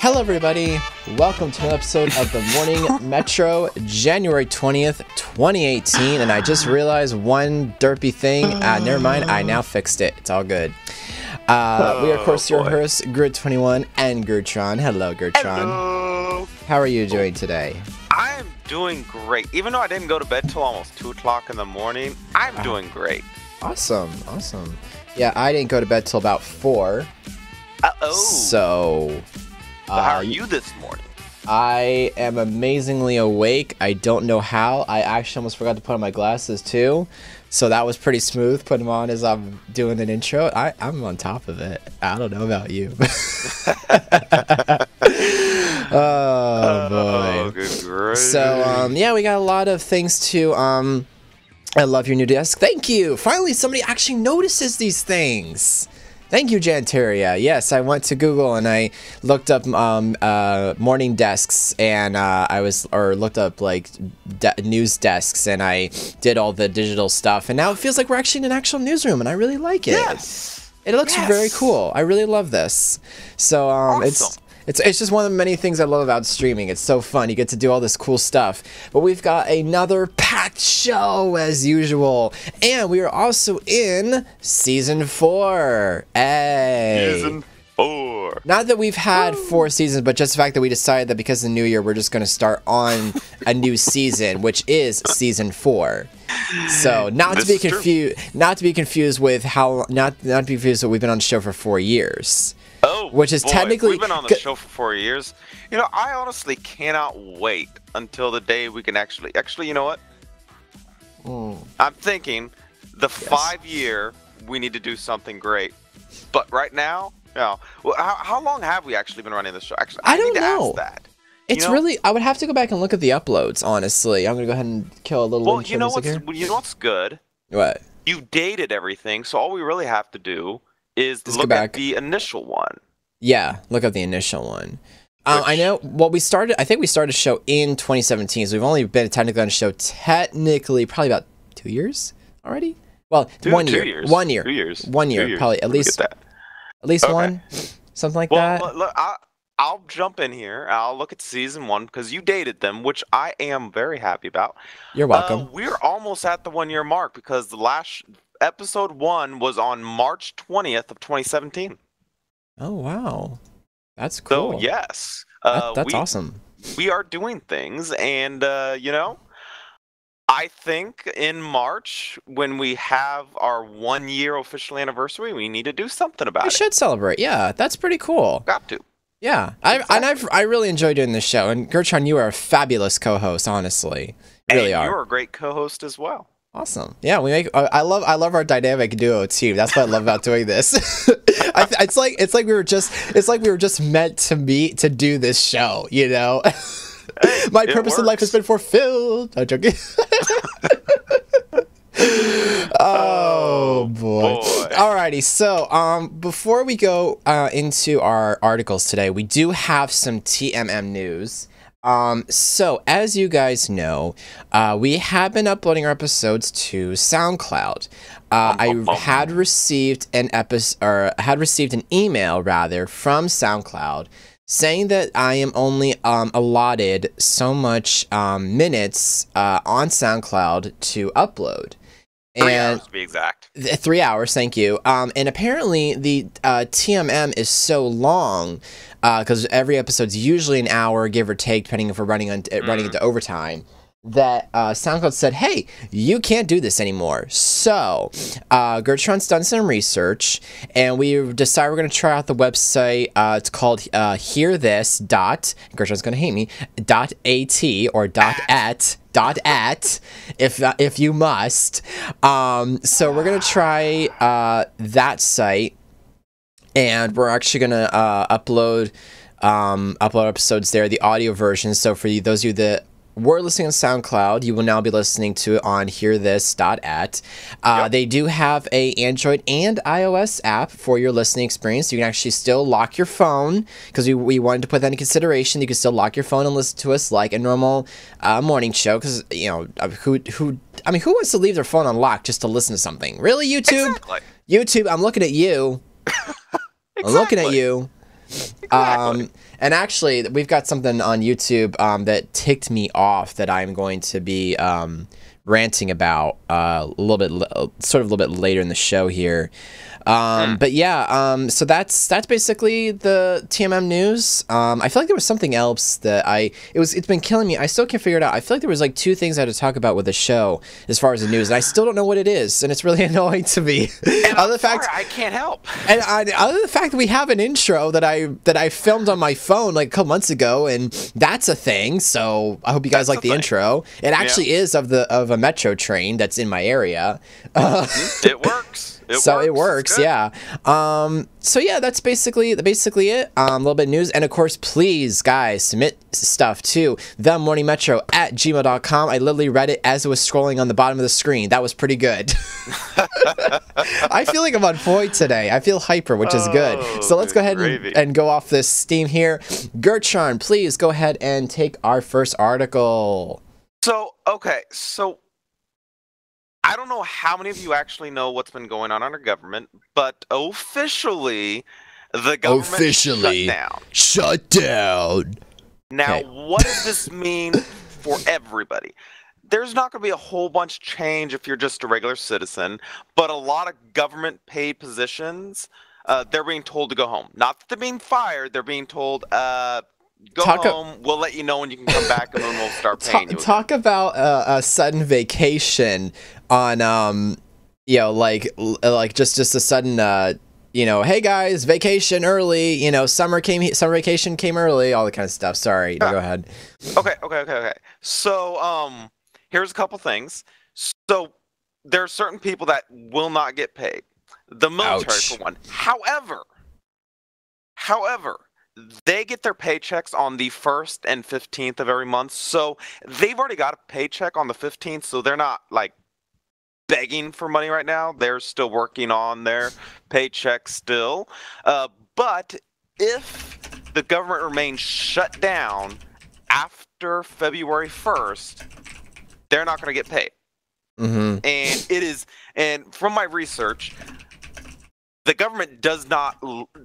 Hello, everybody. Welcome to an episode of the Morning Metro, January 20th, 2018. And I just realized one derpy thing. Never mind. I now fixed it. It's all good. We are, of course, your hosts, Grid21 and Gertron. Hello, Gertron. Hello. How are you doing today? I'm doing great. Even though I didn't go to bed till almost 2 o'clock in the morning, I'm doing great. Awesome. Yeah, I didn't go to bed till about 4. So how are you this morning? I am amazingly awake. I don't know how. I actually almost forgot to put on my glasses too. So that was pretty smooth, putting them on as I'm doing an intro. I'm on top of it. I don't know about you. Oh, boy. Good grief. So, yeah, we got a lot of things to... I love your new desk. Thank you. Finally, somebody actually notices these things. Thank you, Janteria. Yes, I went to Google and I looked up morning desks and looked up like news desks, and I did all the digital stuff, and now it feels like we're actually in an actual newsroom, and I really like it. Yes. It looks very cool. I really love this. So Awesome. It's just one of the many things I love about streaming. It's so fun. You get to do all this cool stuff. But we've got another packed show as usual. And we are also in Season 4. Hey. Season 4. Not that we've had 4 seasons, but just the fact that we decided that because of the new year, we're just going to start on a new season, which is Season 4. So not to be confused with not to be confused with we've been on the show for 4 years. Oh, which is boy, technically we've been on the show for 4 years. You know, I honestly cannot wait until the day we can actually. You know what? I'm thinking the 5-year we need to do something great. But right now, no. Well, how long have we actually been running this show? Actually, I don't know. Ask that. It's really. I would have to go back and look at the uploads. Honestly, I'm gonna go ahead and kill a little. Well, you know what's good. What? You dated everything, so all we really have to do is just look at the initial one. Yeah, look up the initial one. I know. Well, I think we started a show in 2017, so we've only been technically on a show probably about 2 years already. Well, 1 year. 2 years. 1 year. 2 years. 1 year, 2 years. probably at least one, something like that. Look, I'll jump in here. I'll look at season 1 because you dated them, which I am very happy about. You're welcome. We're almost at the 1 year mark because the last episode 1 was on March 20th of 2017. Oh wow, that's cool. So yes, that's awesome. We are doing things, and I think in March when we have our 1 year official anniversary, we need to do something about it. We should celebrate. Yeah, that's pretty cool. Got to. Yeah, I really enjoy doing this show, and Gertron, you are a fabulous co-host. Honestly, really are. You're a great co-host as well. Awesome. Yeah, we make. I love our dynamic duo team. That's what I love about doing this. It's like we were just meant to do this show. You know, my purpose in life has been fulfilled. I'm joking. Oh boy. Alrighty, so before we go into our articles today, we do have some TMM news. So as you guys know, we have been uploading our episodes to SoundCloud. I had received an email rather from SoundCloud saying that I am only allotted so much minutes on SoundCloud to upload. 3 hours to be exact. 3 hours, thank you. And apparently the TMM is so long because every episode's usually an hour, give or take, depending if we're running into overtime, that SoundCloud said, hey, you can't do this anymore. So Gertron's done some research, and we decided we're going to try out the website. It's called hearthis. Gertron's going to hate me, .at or .at if you must. So we're going to try that site, and we're actually going to upload episodes there, the audio version. So for those of you that were listening on SoundCloud, you will now be listening to it on hearthis.at. They do have a Android and iOS app for your listening experience. You can actually still lock your phone, because we wanted to put that into consideration. You can still lock your phone and listen to us like a normal morning show, because, you know, who wants to leave their phone unlocked just to listen to something? Really, YouTube? Exactly. YouTube, I'm looking at you. Exactly. I'm looking at you. Exactly. And actually, we've got something on YouTube that ticked me off that I'm going to be ranting about a little bit, sort of a little bit later in the show here. But yeah, so that's basically the TMM news. I feel like there was something else that it's been killing me. I still can't figure it out. I feel like there was like two things I had to talk about with the show as far as the news, and I still don't know what it is, and it's really annoying to me. And other fact, I can't help. And other than the fact that we have an intro that I filmed on my phone like a couple months ago, and that's a thing. So I hope you guys like the intro. It actually is of a metro train that's in my area. It works. It works, yeah. So yeah, that's basically it. A little bit of news, and of course, please, guys, submit stuff to themorningmetro@gmail.com. I literally read it as it was scrolling on the bottom of the screen. That was pretty good. I feel like I'm on point today. I feel hyper, which is good. So let's go ahead and go off this steam here. Gertrude, please go ahead and take our first article. So I don't know how many of you actually know what's been going on in our government, but officially, the government shut down. Now, what does this mean for everybody? There's not going to be a whole bunch of change if you're just a regular citizen, but a lot of government-paid positions, they're being told to go home. Not that they're being fired, they're being told, go home, we'll let you know when you can come back, and then we'll start paying you. Talk about a sudden vacation on, like just a sudden, hey guys, vacation early, summer vacation came early, all that kind of stuff. Sorry, go ahead. Okay. So, here's a couple things. So, there are certain people that will not get paid. The military, for one. However, they get their paychecks on the 1st and 15th of every month, so they've already got a paycheck on the 15th, so they're not, like, begging for money right now. They're still working on their paycheck still. But if the government remains shut down after February 1st, they're not going to get paid. And from my research, the government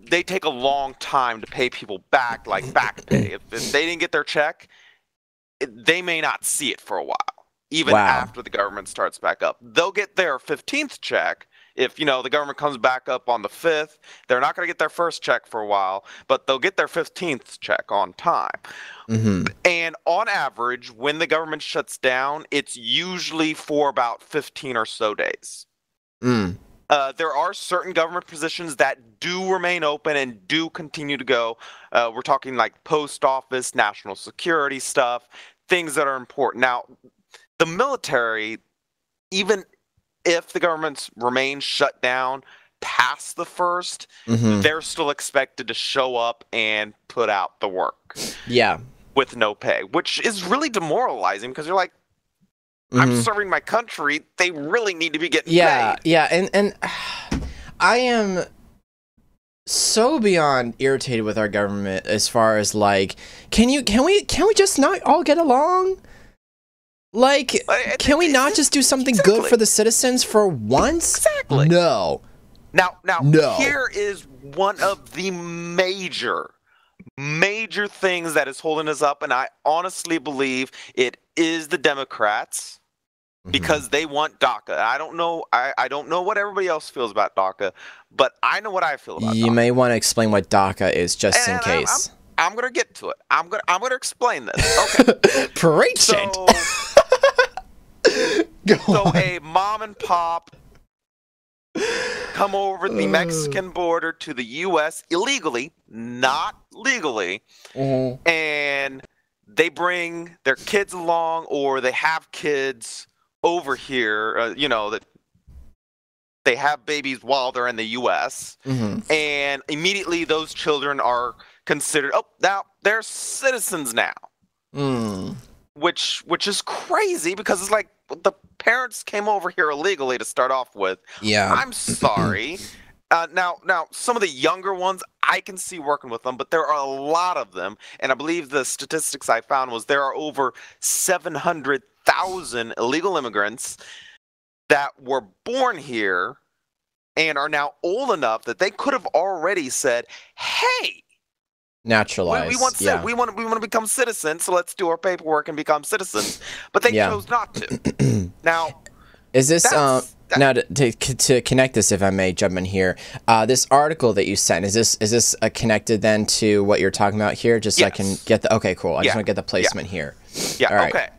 they take a long time to pay people back, like back pay. If they didn't get their check, they may not see it for a while, even after the government starts back up. They'll get their 15th check. If, the government comes back up on the 5th, they're not going to get their first check for a while, but they'll get their 15th check on time. And on average, when the government shuts down, it's usually for about 15 or so days. There are certain government positions that do remain open and do continue to go. We're talking like post office, national security stuff, things that are important. Now, the military, even if the government remains shut down past the 1st, they're still expected to show up and put out the work. Yeah. With no pay, which is really demoralizing because you're like, I'm serving my country. They really need to be getting paid. Yeah, and I am so beyond irritated with our government as far as like, can we just not all get along? Like, can we not just do something good for the citizens for once? Exactly. No. Now, here is one of the major things that is holding us up, and I honestly believe it is the Democrats. Because they want DACA. I don't know. I don't know what everybody else feels about DACA, but I know what I feel about DACA. You may want to explain what DACA is, just in case. I'm gonna get to it. I'm gonna explain this. Okay. Preach it. So a mom and pop come over the Mexican border to the U.S. illegally, not legally, and they bring their kids along, or they have kids over here, that they have babies while they're in the U.S. And immediately those children are considered, now they're citizens now. Which is crazy because it's like the parents came over here illegally to start off with. Yeah. I'm sorry. Now, some of the younger ones, I can see working with them, but there are a lot of them, and I believe the statistics I found was there are over 700,000 illegal immigrants that were born here and are now old enough that they could have already said, hey, Naturalized. We want to become citizens, so let's do our paperwork and become citizens. But they chose not to. Now, is this now to connect this, if I may jump in here, this article that you sent, is this connected then to what you're talking about here? Just so I can get the cool. I just want to get the placement here. Yeah. All right. Okay.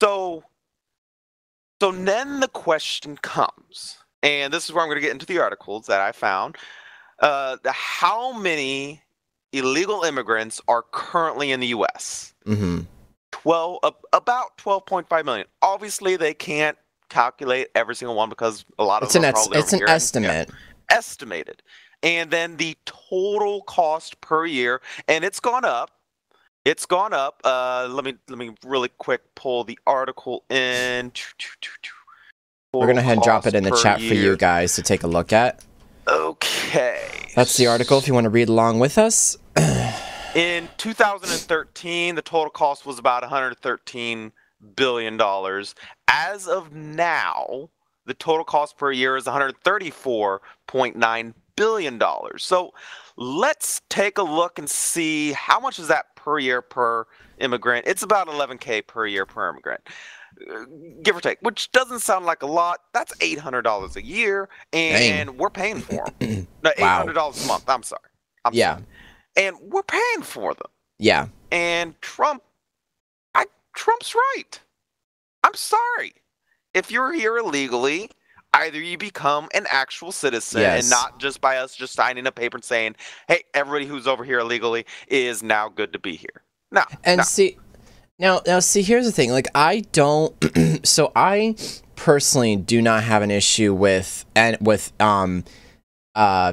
So then the question comes, and this is where I'm going to get into the articles that I found. How many illegal immigrants are currently in the U.S.? Mm-hmm. About 12.5 million. Obviously, they can't calculate every single one because a lot of them are probably it's an estimate. Estimated. And then the total cost per year, and it's gone up. It's gone up. Let me really quick pull the article in. We're gonna head and drop it in the chat for you guys to take a look at. Okay. That's the article if you want to read along with us. In 2013, the total cost was about $113 billion. As of now, the total cost per year is $134.9 billion. So let's take a look and see how much is that per year per immigrant. It's about $11K per year per immigrant, give or take, which doesn't sound like a lot. That's $800 a year, and we're paying for them. No, $800 a month. I'm sorry. Sorry. And we're paying for them. Yeah. And Trump's right. I'm sorry. If you're here illegally, either you become an actual citizen and not just by us just signing a paper and saying, hey, everybody who's over here illegally is now good to be here. Now, see, here's the thing. Like, I don't. So I personally do not have an issue with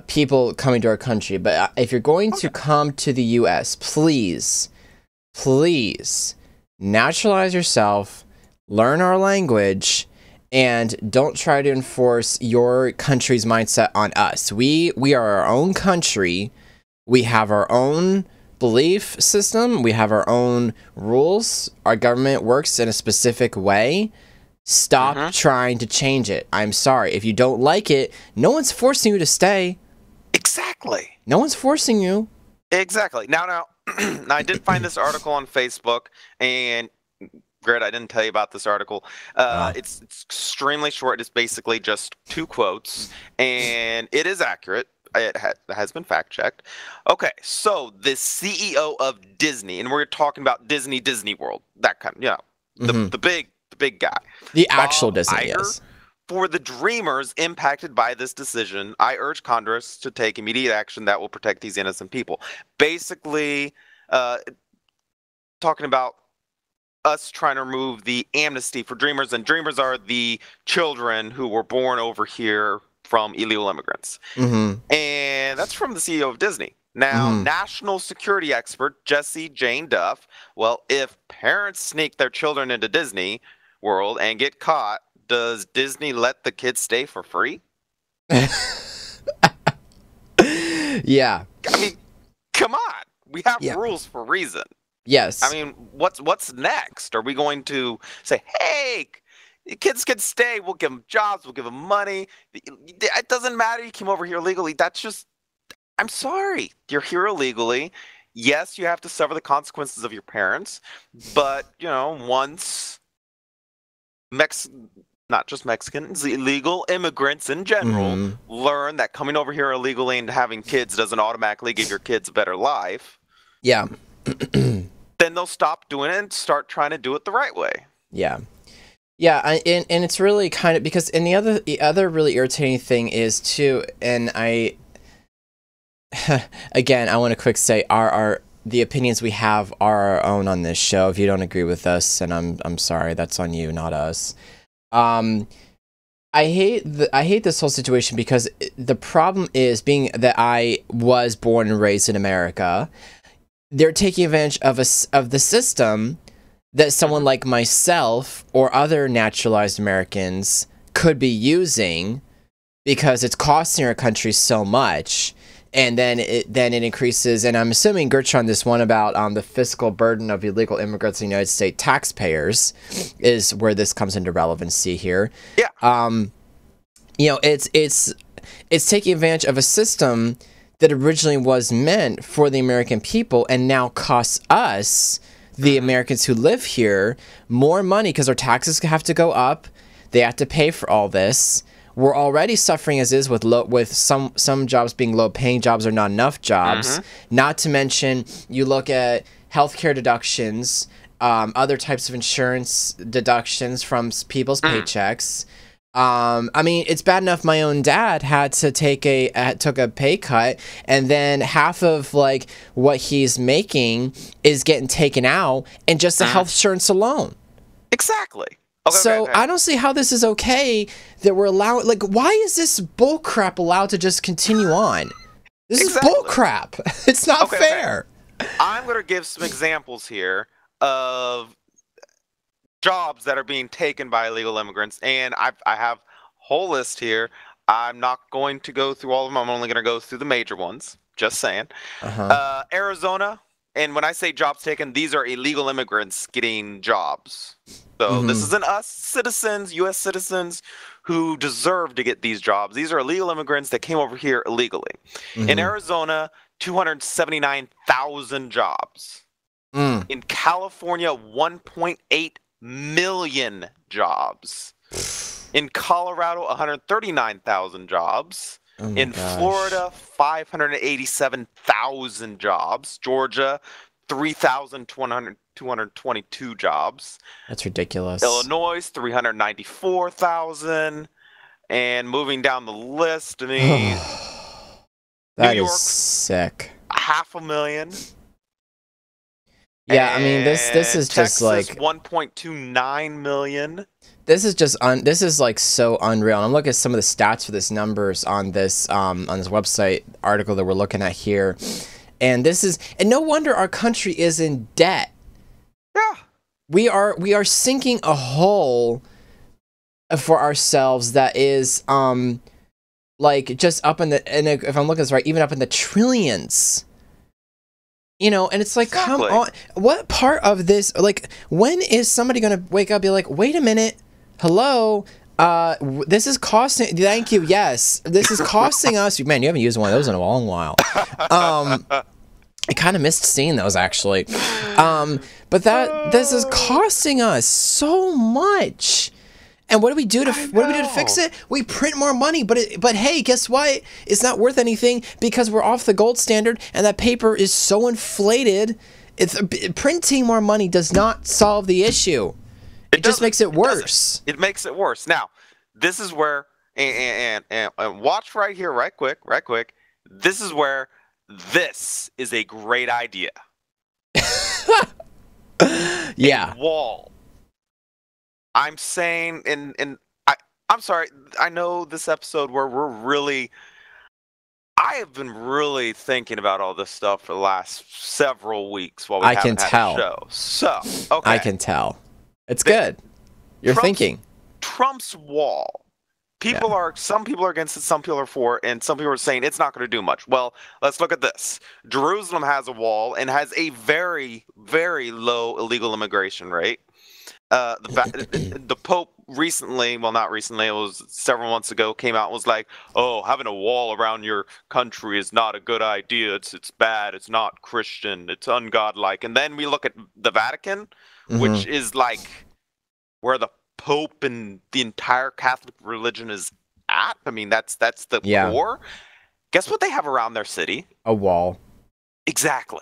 people coming to our country. But if you're going to come to the U.S., please naturalize yourself, learn our language, and don't try to enforce your country's mindset on us. We are our own country. We have our own belief system. We have our own rules. Our government works in a specific way. Stop trying to change it. I'm sorry. If you don't like it, no one's forcing you to stay. Exactly. No one's forcing you. Exactly. Now, I did find this article on Facebook, and Grit, I didn't tell you about this article. It's extremely short. It's basically just 2 quotes, and it is accurate. It has been fact-checked. Okay, so the CEO of Disney, and we're talking about Disney World, that kind of, the big guy. The actual Disney, Iger, yes. For the dreamers impacted by this decision, I urge Congress to take immediate action that will protect these innocent people. Basically, talking about us trying to remove the amnesty for dreamers, and dreamers are the children who were born over here from illegal immigrants. And that's from the CEO of Disney. Now, national security expert Jessie Jane Duff, well, if parents sneak their children into Disney World and get caught, does Disney let the kids stay for free? Yeah. I mean, come on. We have rules for a reason. Yes. I mean, what's next? Are we going to say, hey, kids can stay, we'll give them jobs, we'll give them money. It doesn't matter you came over here illegally. That's just, I'm sorry. You're here illegally. Yes, you have to suffer the consequences of your parents. But, once not just Mexicans, illegal immigrants in general learn that coming over here illegally and having kids doesn't automatically give your kids a better life. Yeah. Then they'll stop doing it and start trying to do it the right way. Yeah. Yeah, and it's really kind of because, and the other really irritating thing is too, and I again I want to quick say the opinions we have are our own on this show. If you don't agree with us, and I'm sorry, that's on you, not us. I hate this whole situation because the problem is being that I was born and raised in America. They're taking advantage of the system that someone like myself or other naturalized Americans could be using because it's costing our country so much, and then it increases. And I'm assuming Gertrude on this one about the fiscal burden of illegal immigrants in the United States taxpayers is where this comes into relevancy here. Yeah. It's taking advantage of a system that originally was meant for the American people and now costs us, the Americans who live here, more money because our taxes have to go up. They have to pay for all this. We're already suffering as is with some jobs being low-paying jobs or not enough jobs. Not to mention, you look at healthcare deductions, other types of insurance deductions from people's paychecks. I mean, it's bad enough my own dad had to took a pay cut, and then half of like what he's making is getting taken out, and just the health insurance alone. Exactly. Okay. I don't see how this is okay that we're allowing. Like, why is this bull crap allowed to just continue on? This is bull crap. It's not fair. I'm going to give some examples here of jobs that are being taken by illegal immigrants, and I have a whole list here. I'm not going to go through all of them. I'm only going to go through the major ones. Just saying. Arizona, and when I say jobs taken, these are illegal immigrants getting jobs. So this isn't us citizens, U.S. citizens, who deserve to get these jobs. These are illegal immigrants that came over here illegally. In Arizona, 279,000 jobs. In California, 1.8 million jobs. In Colorado, 139,000 jobs. In Florida, 587,000 jobs. Georgia, 3,222 jobs. That's ridiculous. Illinois, 394,000. And moving down the list, I mean, that New York, is sick. 500,000. Yeah, I mean, this is Texas, just like 1.29 million. This is just this is like so unreal. And I'm looking at some of the stats for this numbers on this website article that we're looking at here. And no wonder our country is in debt. Yeah. We are sinking a hole for ourselves that is like just up in the, and if I'm looking at this right, even up in the trillions. You know, and it's like, come on, what part of this, like, when is somebody going to wake up and be like, wait a minute, hello, this is costing, thank you, yes, this is costing us, man, you haven't used one of those in a long while. I kind of missed seeing those, actually. But this is costing us so much. And what do we do to fix it? We print more money, but hey, guess what? It's not worth anything because we're off the gold standard, and that paper is so inflated. Printing more money does not solve the issue. It just makes it worse. It makes it worse. Now, this is where and watch right here, right quick. This is where this is a great idea. Yeah. A wall. I'm saying, and I'm sorry, I know this episode where I have been really thinking about all this stuff for the last several weeks while we haven't had a show. So, okay. I can tell. It's good. You're thinking. Trump's wall. Some people are against it, some people are for it, and some people are saying it's not going to do much. Well, let's look at this. Jerusalem has a wall and has a very, very low illegal immigration rate. The Pope recently, well, not recently, it was several months ago, came out and was like, oh, having a wall around your country is not a good idea. It's bad. It's not Christian. It's ungodlike. And then we look at the Vatican, which is like where the Pope and the entire Catholic religion is at. I mean, that's the core. Guess what they have around their city? A wall. Exactly.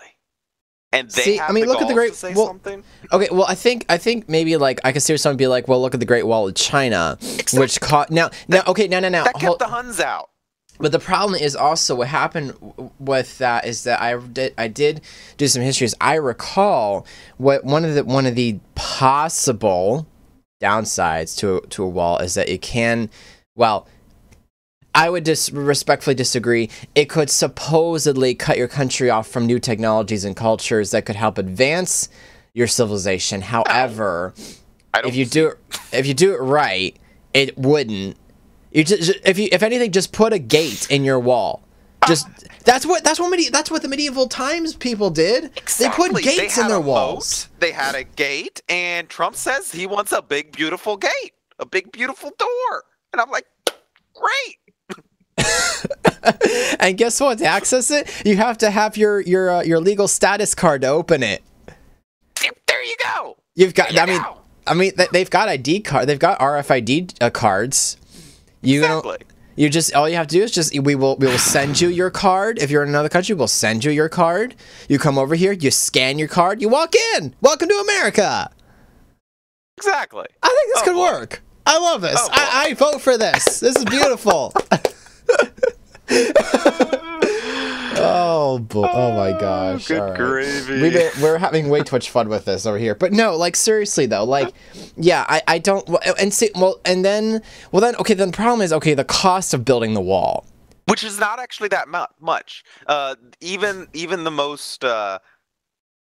And they look at the Great Wall. Something. Okay, well, I think maybe like I could see someone be like, well, look at the Great Wall of China, which caught now. That kept the Huns out. But the problem is also what happened with that is that I did do some history. I recall what one of the possible downsides to a wall is that it can, well, I would respectfully disagree. It could supposedly cut your country off from new technologies and cultures that could help advance your civilization. However, if you do it right, it wouldn't. If anything, just put a gate in your wall. That's what the medieval times people did. Exactly. They put gates in their walls. They had a gate, and Trump says he wants a big beautiful gate, a big beautiful door, and I'm like, great. And guess what? To access it, you have to have your legal status card to open it. There you go. You've got. They've got ID card. They've got RFID cards. Exactly. You just all you have to do is we will send you your card. If you're in another country, we'll send you your card. You come over here, you scan your card, you walk in. Welcome to America. Exactly. I think this could work. I love this. I vote for this. This is beautiful. Oh my gosh. Good gravy. We're having way too much fun with this over here. But no, like seriously though, like yeah, I don't and see then the problem is the cost of building the wall. Which is not actually that much. Even the most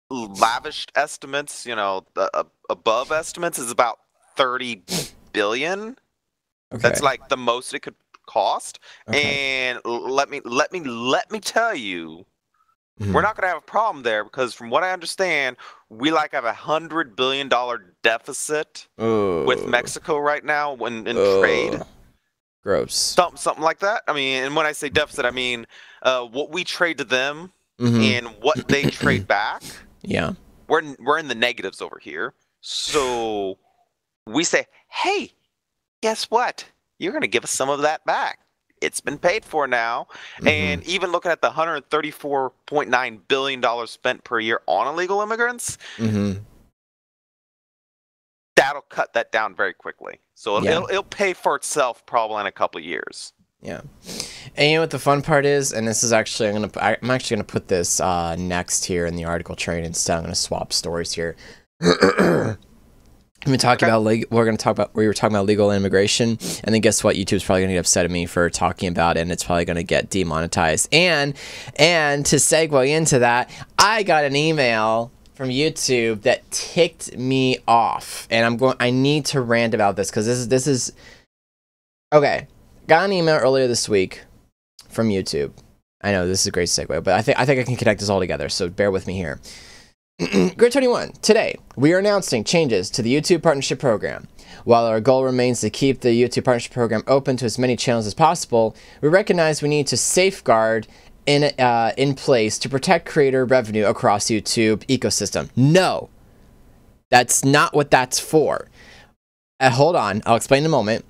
lavished estimates, above estimates is about 30 billion. Okay. That's like the most it could cost. Okay. And let me tell you, we're not gonna have a problem there because from what I understand, we have $100 billion deficit with Mexico right now in trade. Gross. Something like that. I mean, and when I say deficit, I mean what we trade to them and what they trade back. Yeah. We're in the negatives over here. So we say, hey, guess what? You're going to give us some of that back. It's been paid for now. And even looking at the $134.9 billion spent per year on illegal immigrants, that'll cut that down very quickly. So it'll pay for itself probably in a couple of years. Yeah. And you know what the fun part is? And this is actually, I'm actually going to put this next here in the article train instead. I'm going to swap stories here. We were talking about legal immigration, and then guess what? YouTube's probably gonna get upset at me for talking about it, and it's probably gonna get demonetized. And to segue into that, I got an email from YouTube that ticked me off, and I need to rant about this because this is okay. Got an email earlier this week from YouTube. I know this is a great segue, but I think I can connect this all together. So bear with me here. Grid 21, today, we are announcing changes to the YouTube Partnership Program. While our goal remains to keep the YouTube Partnership Program open to as many channels as possible, we recognize we need to safeguard in place to protect creator revenue across the YouTube ecosystem. No, that's not what that's for. Hold on, I'll explain in a moment.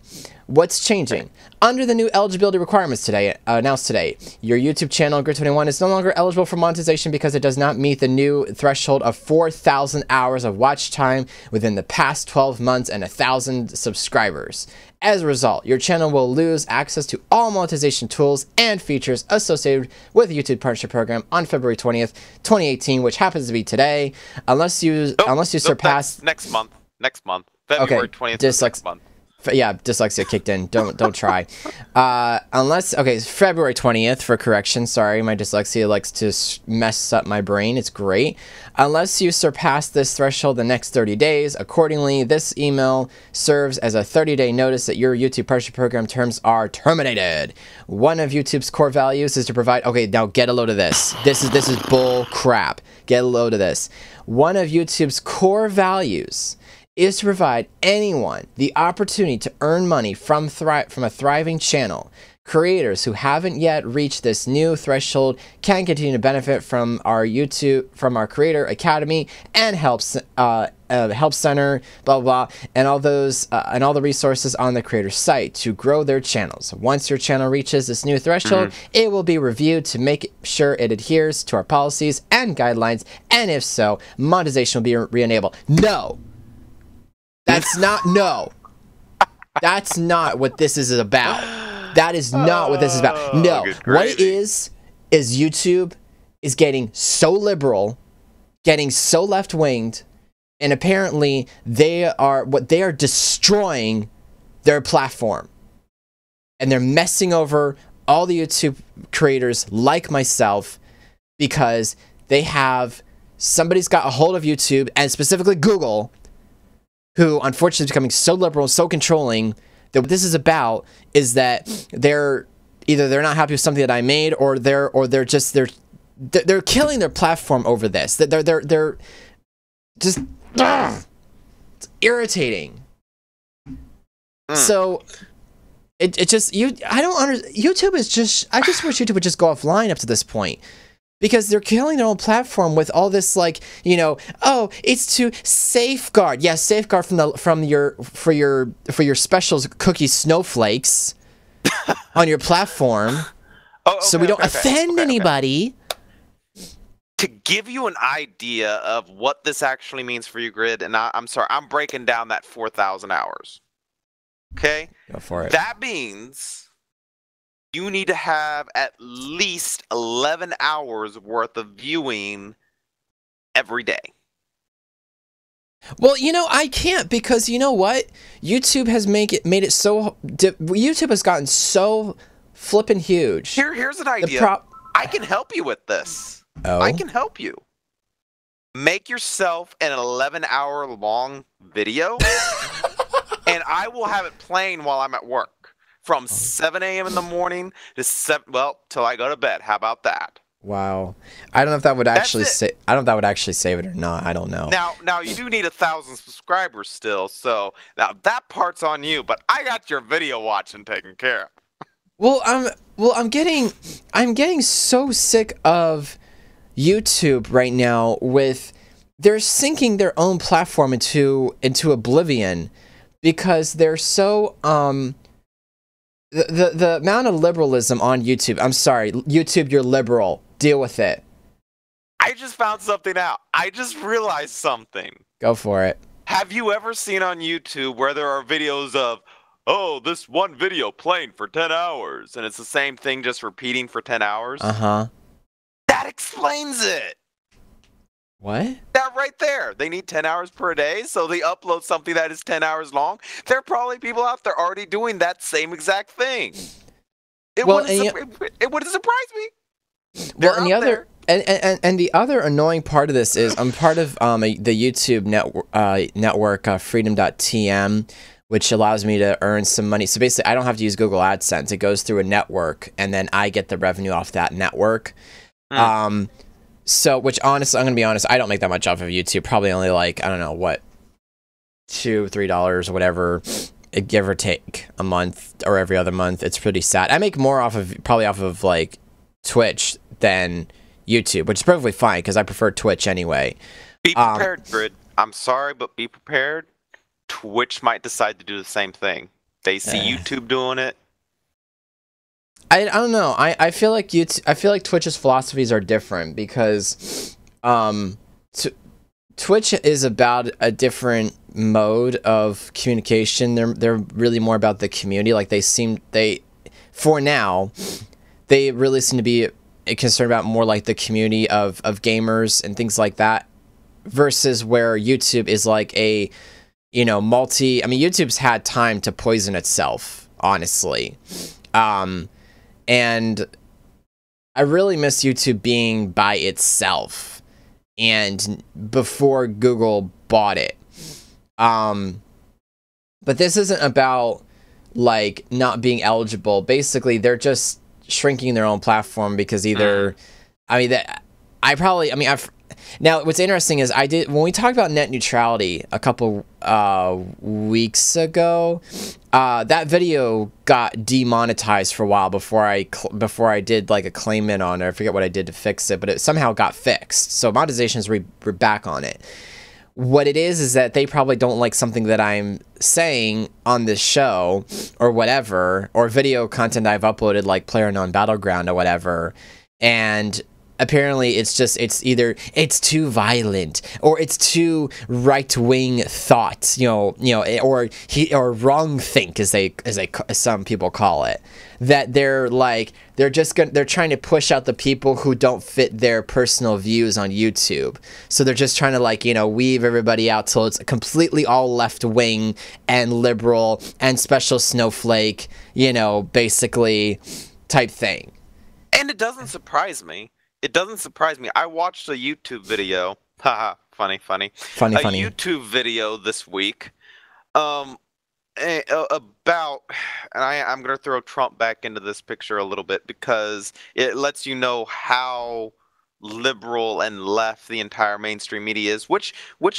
What's changing? Under the new eligibility requirements announced today, your YouTube channel, Grid21, is no longer eligible for monetization because it does not meet the new threshold of 4,000 hours of watch time within the past 12 months and 1,000 subscribers. As a result, your channel will lose access to all monetization tools and features associated with the YouTube Partnership Program on February 20th, 2018, which happens to be today, unless you surpass... Next month. February 20th next month. Yeah, dyslexia kicked in. Don't try. It's February 20th for correction. Sorry, my dyslexia likes to mess up my brain. It's great. Unless you surpass this threshold the next 30 days. Accordingly, this email serves as a 30-day notice that your YouTube Partnership Program terms are terminated. One of YouTube's core values is to provide... Okay, now get a load of this. This is bull crap. Get a load of this. One of YouTube's core values is to provide anyone the opportunity to earn money from a thriving channel. Creators who haven't yet reached this new threshold can continue to benefit from our Creator Academy and Help Center, blah blah, and all the resources on the creator site to grow their channels. Once your channel reaches this new threshold, it will be reviewed to make sure it adheres to our policies and guidelines, and if so, monetization will be re-enabled. No. That's not what this is about. That is not what this is about. No, what it is YouTube is getting so liberal, getting so left-winged, and apparently they are destroying their platform. And they're messing over all the YouTube creators like myself because somebody's got a hold of YouTube, and specifically Google, who unfortunately is becoming so liberal and so controlling that what this is about is that they're not happy with something that I made, or they're killing their platform over this. They're just it's irritating. So it just I don't YouTube is just I just wish YouTube would just go offline up to this point. Because they're killing their own platform with all this, like, you know, oh, it's to safeguard. Yeah, safeguard from your special cookie snowflakes on your platform, so we don't offend anybody. To give you an idea of what this actually means for you, Grid, and I'm sorry, I'm breaking down that 4,000 hours. Okay? Go for it. That means you need to have at least 11 hours worth of viewing every day. Well, you know, I can't, because you know what? YouTube has made it so YouTube has gotten so flippin' huge. Here's an idea. I can help you with this. Oh. I can help you. Make yourself an 11-hour long video, and I will have it playing while I'm at work. From 7 a.m. in the morning to till I go to bed. How about that? Wow. I don't know if that would actually I don't know if that would actually save it or not. I don't know. Now you do need 1,000 subscribers still, so now that part's on you, but I got your video watching taken care of. Well, I'm getting so sick of YouTube right now with they're sinking their own platform into oblivion because they're so the amount of liberalism on YouTube. I'm sorry, YouTube, you're liberal. Deal with it. I just found something out. I just realized something. Go for it. Have you ever seen on YouTube where there are videos of, oh, this one video playing for 10 hours, and it's the same thing just repeating for 10 hours? Uh-huh. That explains it. What? That right there. They need 10 hours per day, so they upload something that is 10 hours long. There are probably people out there already doing that same exact thing. It wouldn't surprise me. Well, and the other and the other annoying part of this is I'm part of the YouTube network freedom.tm, which allows me to earn some money. So basically, I don't have to use Google AdSense. It goes through a network, and then I get the revenue off that network. So, which honestly, I'm gonna be honest, I don't make that much off of YouTube. Probably only like, I don't know what, $2-3 or whatever, give or take a month or every other month. It's pretty sad. I make more probably off of like Twitch than YouTube, which is perfectly fine because I prefer Twitch anyway. Be prepared, Grid. I'm sorry, but be prepared. Twitch might decide to do the same thing. They see YouTube doing it. I don't know. I feel like Twitch's philosophies are different because Twitch is about a different mode of communication. They're really more about the community. Like for now, they really seem to be concerned about more like the community of gamers and things like that, versus where YouTube is like a, you know, YouTube's had time to poison itself, honestly. And I really miss YouTube being by itself and before Google bought it. But this isn't about like not being eligible. Basically, they're just shrinking their own platform because either now what's interesting is when we talked about net neutrality a couple weeks ago, that video got demonetized for a while before I did like a claim in on it. I forget what I did to fix it, but it somehow got fixed. So monetizations we're back on it. What it is that they probably don't like something that I'm saying on this show or whatever, or video content I've uploaded like PlayerUnknown Battleground or whatever, and apparently it's either it's too violent or it's too right-wing thought, or wrong think as some people call it, that they're trying to push out the people who don't fit their personal views on YouTube. So they're just trying to weave everybody out till it's completely all left-wing and liberal and special snowflake, basically type thing. And it doesn't surprise me. It doesn't surprise me. I watched a YouTube video. Haha, funny. YouTube video this week about, and I'm going to throw Trump back into this picture a little bit because it lets you know how liberal and left the entire mainstream media is, which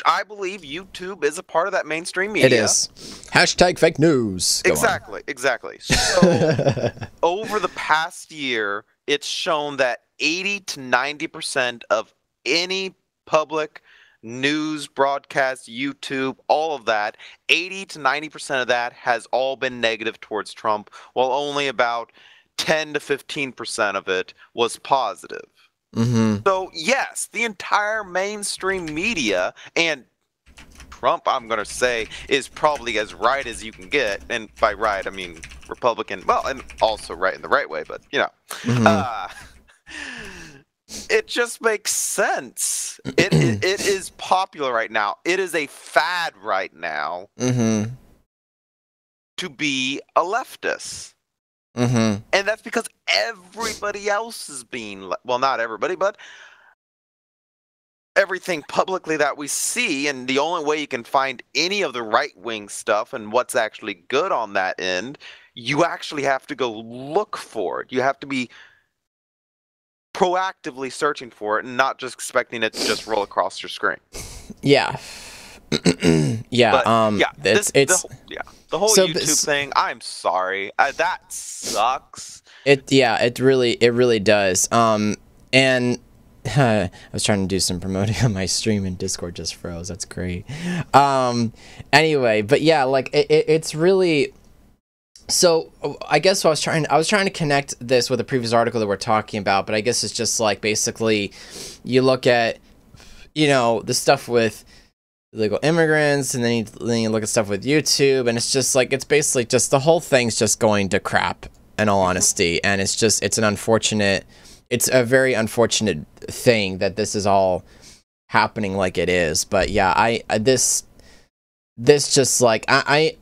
I believe YouTube is a part of that mainstream media. It is. Hashtag fake news. Go exactly, exactly. So over the past year, it's shown that 80 to 90% of any public news broadcast, YouTube, all of that, 80 to 90% of that has all been negative towards Trump, while only about 10 to 15% of it was positive. Mm-hmm. So, yes, the entire mainstream media, and Trump, I'm going to say, is probably as right as you can get. And by right, I mean Republican. Well, and also right in the right way, but, you know. Mm-hmm. It just makes sense. It is popular right now. It is a fad right now Mm-hmm. to be a leftist. Mm-hmm. And that's because everybody else is being, well, not everybody, but everything publicly that we see, and the only way you can find any of the right-wing stuff and what's actually good on that end, you actually have to go look for it. You have to be proactively searching for it and not just expecting it to just roll across your screen. Yeah. Yeah. But, the whole so YouTube thing. I'm sorry, that sucks. It really does. And I was trying to do some promoting on my stream and Discord just froze. That's great. Anyway, but yeah, like it's really. So I guess I was trying to connect this with a previous article that we're talking about, but I guess it's just like basically you look at, the stuff with illegal immigrants, and then you look at stuff with YouTube, and it's just like, it's basically just the whole thing's just going to crap, in all honesty. And it's a very unfortunate thing that this is all happening like it is. But yeah, this just like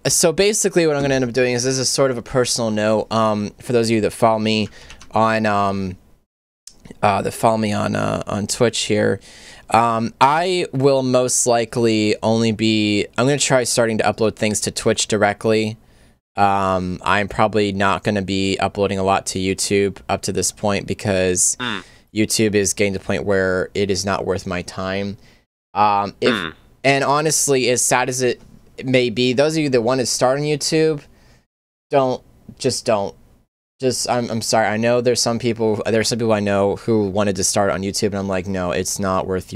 so basically what I'm gonna end up doing is, this is sort of a personal note for those of you that follow me on on Twitch here. I will most likely I'm gonna try starting to upload things to Twitch directly. I'm probably not gonna be uploading a lot to YouTube up to this point, because YouTube is getting to the point where it is not worth my time. And honestly, as sad as it may be, those of you that want to start on YouTube, don't. I'm sorry. I know there's some people I know who wanted to start on YouTube, and I'm like, no, it's not worth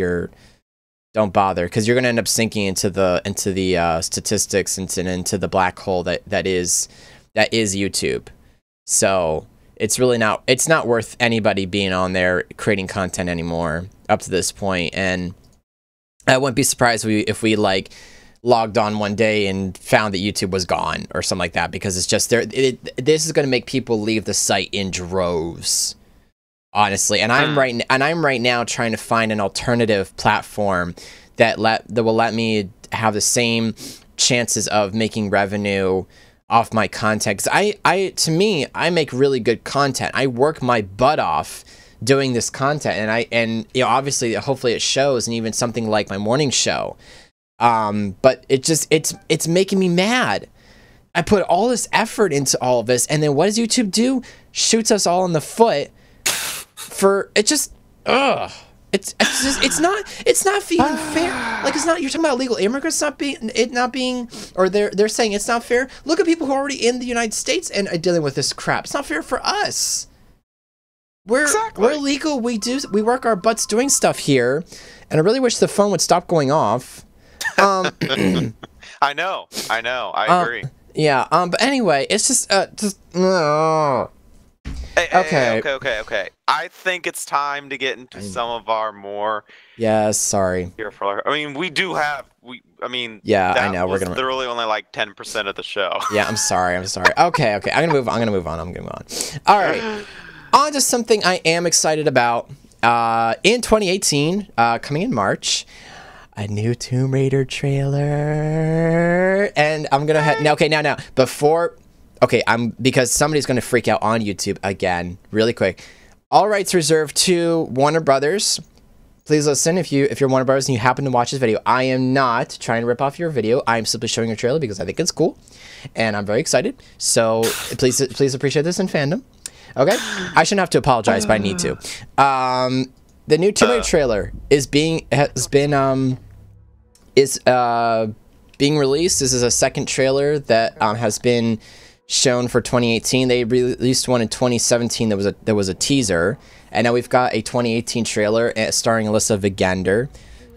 don't bother, because you're gonna end up sinking into the statistics and into the black hole that is YouTube. So it's not worth anybody being on there creating content anymore up to this point. And I wouldn't be surprised if we like logged on one day and found that YouTube was gone or something like that, because it's just this is going to make people leave the site in droves, honestly. And I'm right now trying to find an alternative platform that will let me have the same chances of making revenue off my content. 'Cause to me, I make really good content. I work my butt off doing this content, and obviously, hopefully it shows, and even something like my morning show. But it's making me mad. I put all this effort into all of this, and then what does YouTube do? Shoots us all in the foot for it. Just it's not even fair. Like, it's not, you're talking about illegal immigrants not being, or they're saying it's not fair. Look at people who are already in the United States and are dealing with this crap. It's not fair for us. We're legal. We work our butts doing stuff here, and I really wish the phone would stop going off. I know. I agree. Yeah. But anyway, it's just Okay. I think it's time to get into some of our more. Yeah. Sorry. I mean, we do have. Yeah, I know. We're gonna. Literally only like 10% of the show. Yeah. I'm sorry. Okay. I'm gonna move on. All right. On to something I am excited about. In 2018, coming in March, a new Tomb Raider trailer, and I'm gonna now before. Okay, because somebody's gonna freak out on YouTube again, really quick. All rights reserved to Warner Brothers. Please listen if you're Warner Brothers and you happen to watch this video. I am not trying to rip off your video. I am simply showing a trailer because I think it's cool, and I'm very excited. So please appreciate this in fandom. Okay, I shouldn't have to apologize, but I need to. the new Tomb Raider trailer is being released. This is a second trailer that has been shown for 2018. They released one in 2017. There was a teaser, and now we've got a 2018 trailer starring Alyssa Vikander,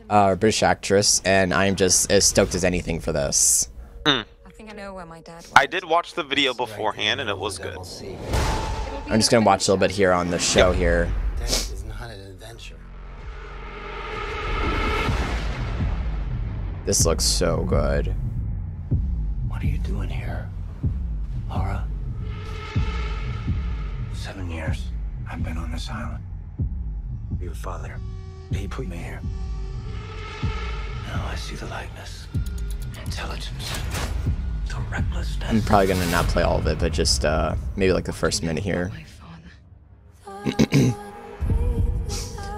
a British actress, and I'm just as stoked as anything for this. I think I know where my dad was. I did watch the video beforehand, and it was good. I'm just gonna watch a little bit here on the show here. Death is not an adventure. This looks so good. What are you doing here, Laura? 7 years I've been on this island. Your father, he put me here. Now I see the likeness, intelligence, the recklessness. I'm probably gonna not play all of it, but just maybe like the first minute here.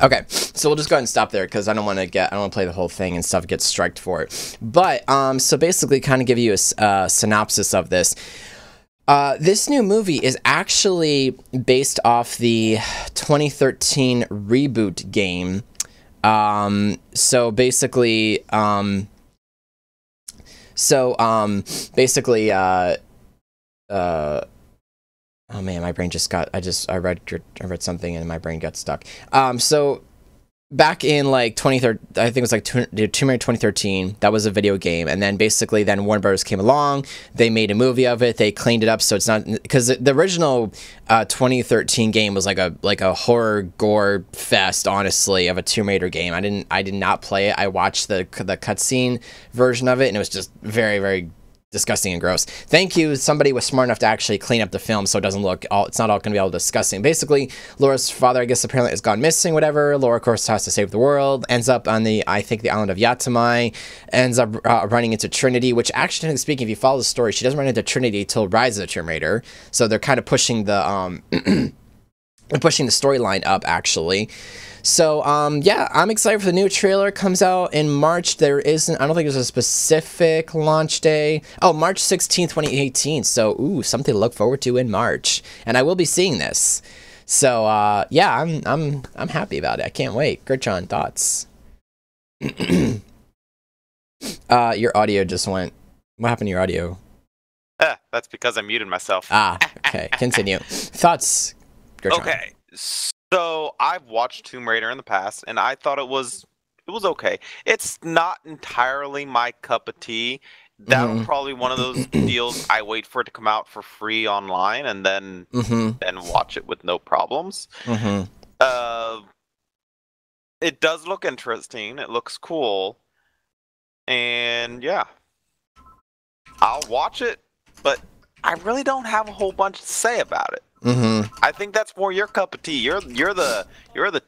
Okay, so we'll just go ahead and stop there because I don't want to play the whole thing and stuff gets striked for it. But so basically, kind of give you a synopsis of this. This new movie is actually based off the 2013 reboot game. So basically, oh man, my brain just got. I read something and my brain got stuck. So back in like 2013, I think it was like Tomb Raider 2013. That was a video game, and then basically, then Warner Bros. Came along. They made a movie of it. They cleaned it up so it's not, because the original 2013 game was like a horror gore fest, honestly, of a Tomb Raider game. I did not play it. I watched the cutscene version of it, and it was just very, very disgusting and gross. Thank you. Somebody was smart enough to actually clean up the film so it doesn't look all. It's not all going to be all disgusting. Basically, Laura's father, I guess, apparently has gone missing. Whatever. Laura, of course, has to save the world. Ends up on the island of Yatamai. Ends up running into Trinity. Which, actually speaking, if you follow the story, she doesn't run into Trinity till Rise of the Tomb Raider. So they're kind of pushing the pushing the storyline up, actually. So, yeah, I'm excited for the new trailer. It comes out in March. I don't think there's a specific launch day. Oh, March 16th, 2018. So, ooh, something to look forward to in March. And I will be seeing this. So, yeah, I'm happy about it. I can't wait. Gertron, thoughts? Your audio just went. What happened to your audio? That's because I muted myself. Ah, okay. Continue. Thoughts, Gertron? Okay. So I've watched Tomb Raider in the past, and I thought it was okay. It's not entirely my cup of tea. That was probably one of those deals I wait for it to come out for free online and then watch it with no problems. It does look interesting. It looks cool, and yeah, I'll watch it. But I really don't have a whole bunch to say about it. I think that's more your cup of tea. You're the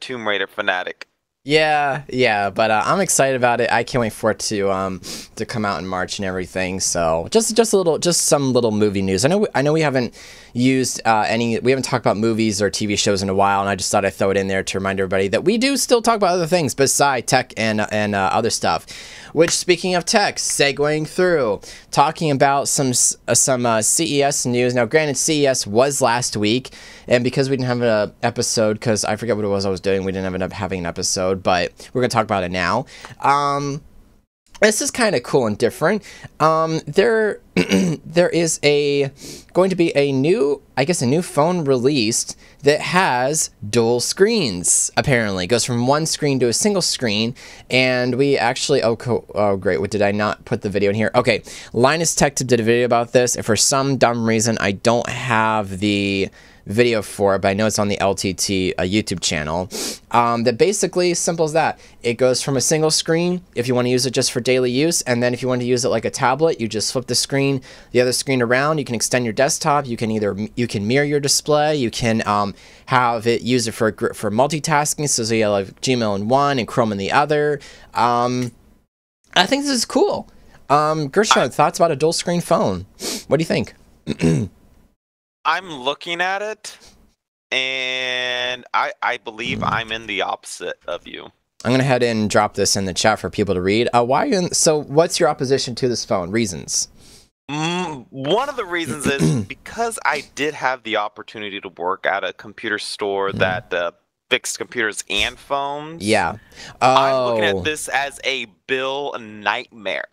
Tomb Raider fanatic. Yeah, but I'm excited about it. I can't wait for it to come out in March and everything. So just some little movie news. I know we haven't used we haven't talked about movies or TV shows in a while, and I just thought I'd throw it in there to remind everybody that we do still talk about other things besides tech and other stuff. Which, speaking of tech, segueing through, talking about some CES news. Now, granted, CES was last week, and because we didn't have an episode, because I forget what it was I was doing, we didn't end up having an episode, but we're going to talk about it now. This is kind of cool and different. There is going to be a new phone released that has dual screens. Apparently, it goes from one screen to a single screen, and we actually oh great, what did I not put the video in here? Okay, Linus Tech Tip did a video about this, and for some dumb reason I don't have the video for it, but I know it's on the LTT YouTube channel. That basically, simple as that. It goes from a single screen if you want to use it just for daily use, and then if you want to use it like a tablet, you just flip the other screen around. You can extend your desktop. You can mirror your display. You can have it use it for multitasking. So you have like Gmail in one and Chrome in the other. I think this is cool. Gershon, thoughts about a dual screen phone? What do you think? I'm looking at it, and I believe I'm in the opposite of you. I'm going to head and drop this in the chat for people to read. So what's your opposition to this phone? Reasons? One of the reasons is because I did have the opportunity to work at a computer store that fix computers and phones. Yeah. I'm looking Oh. at this as a bill nightmare.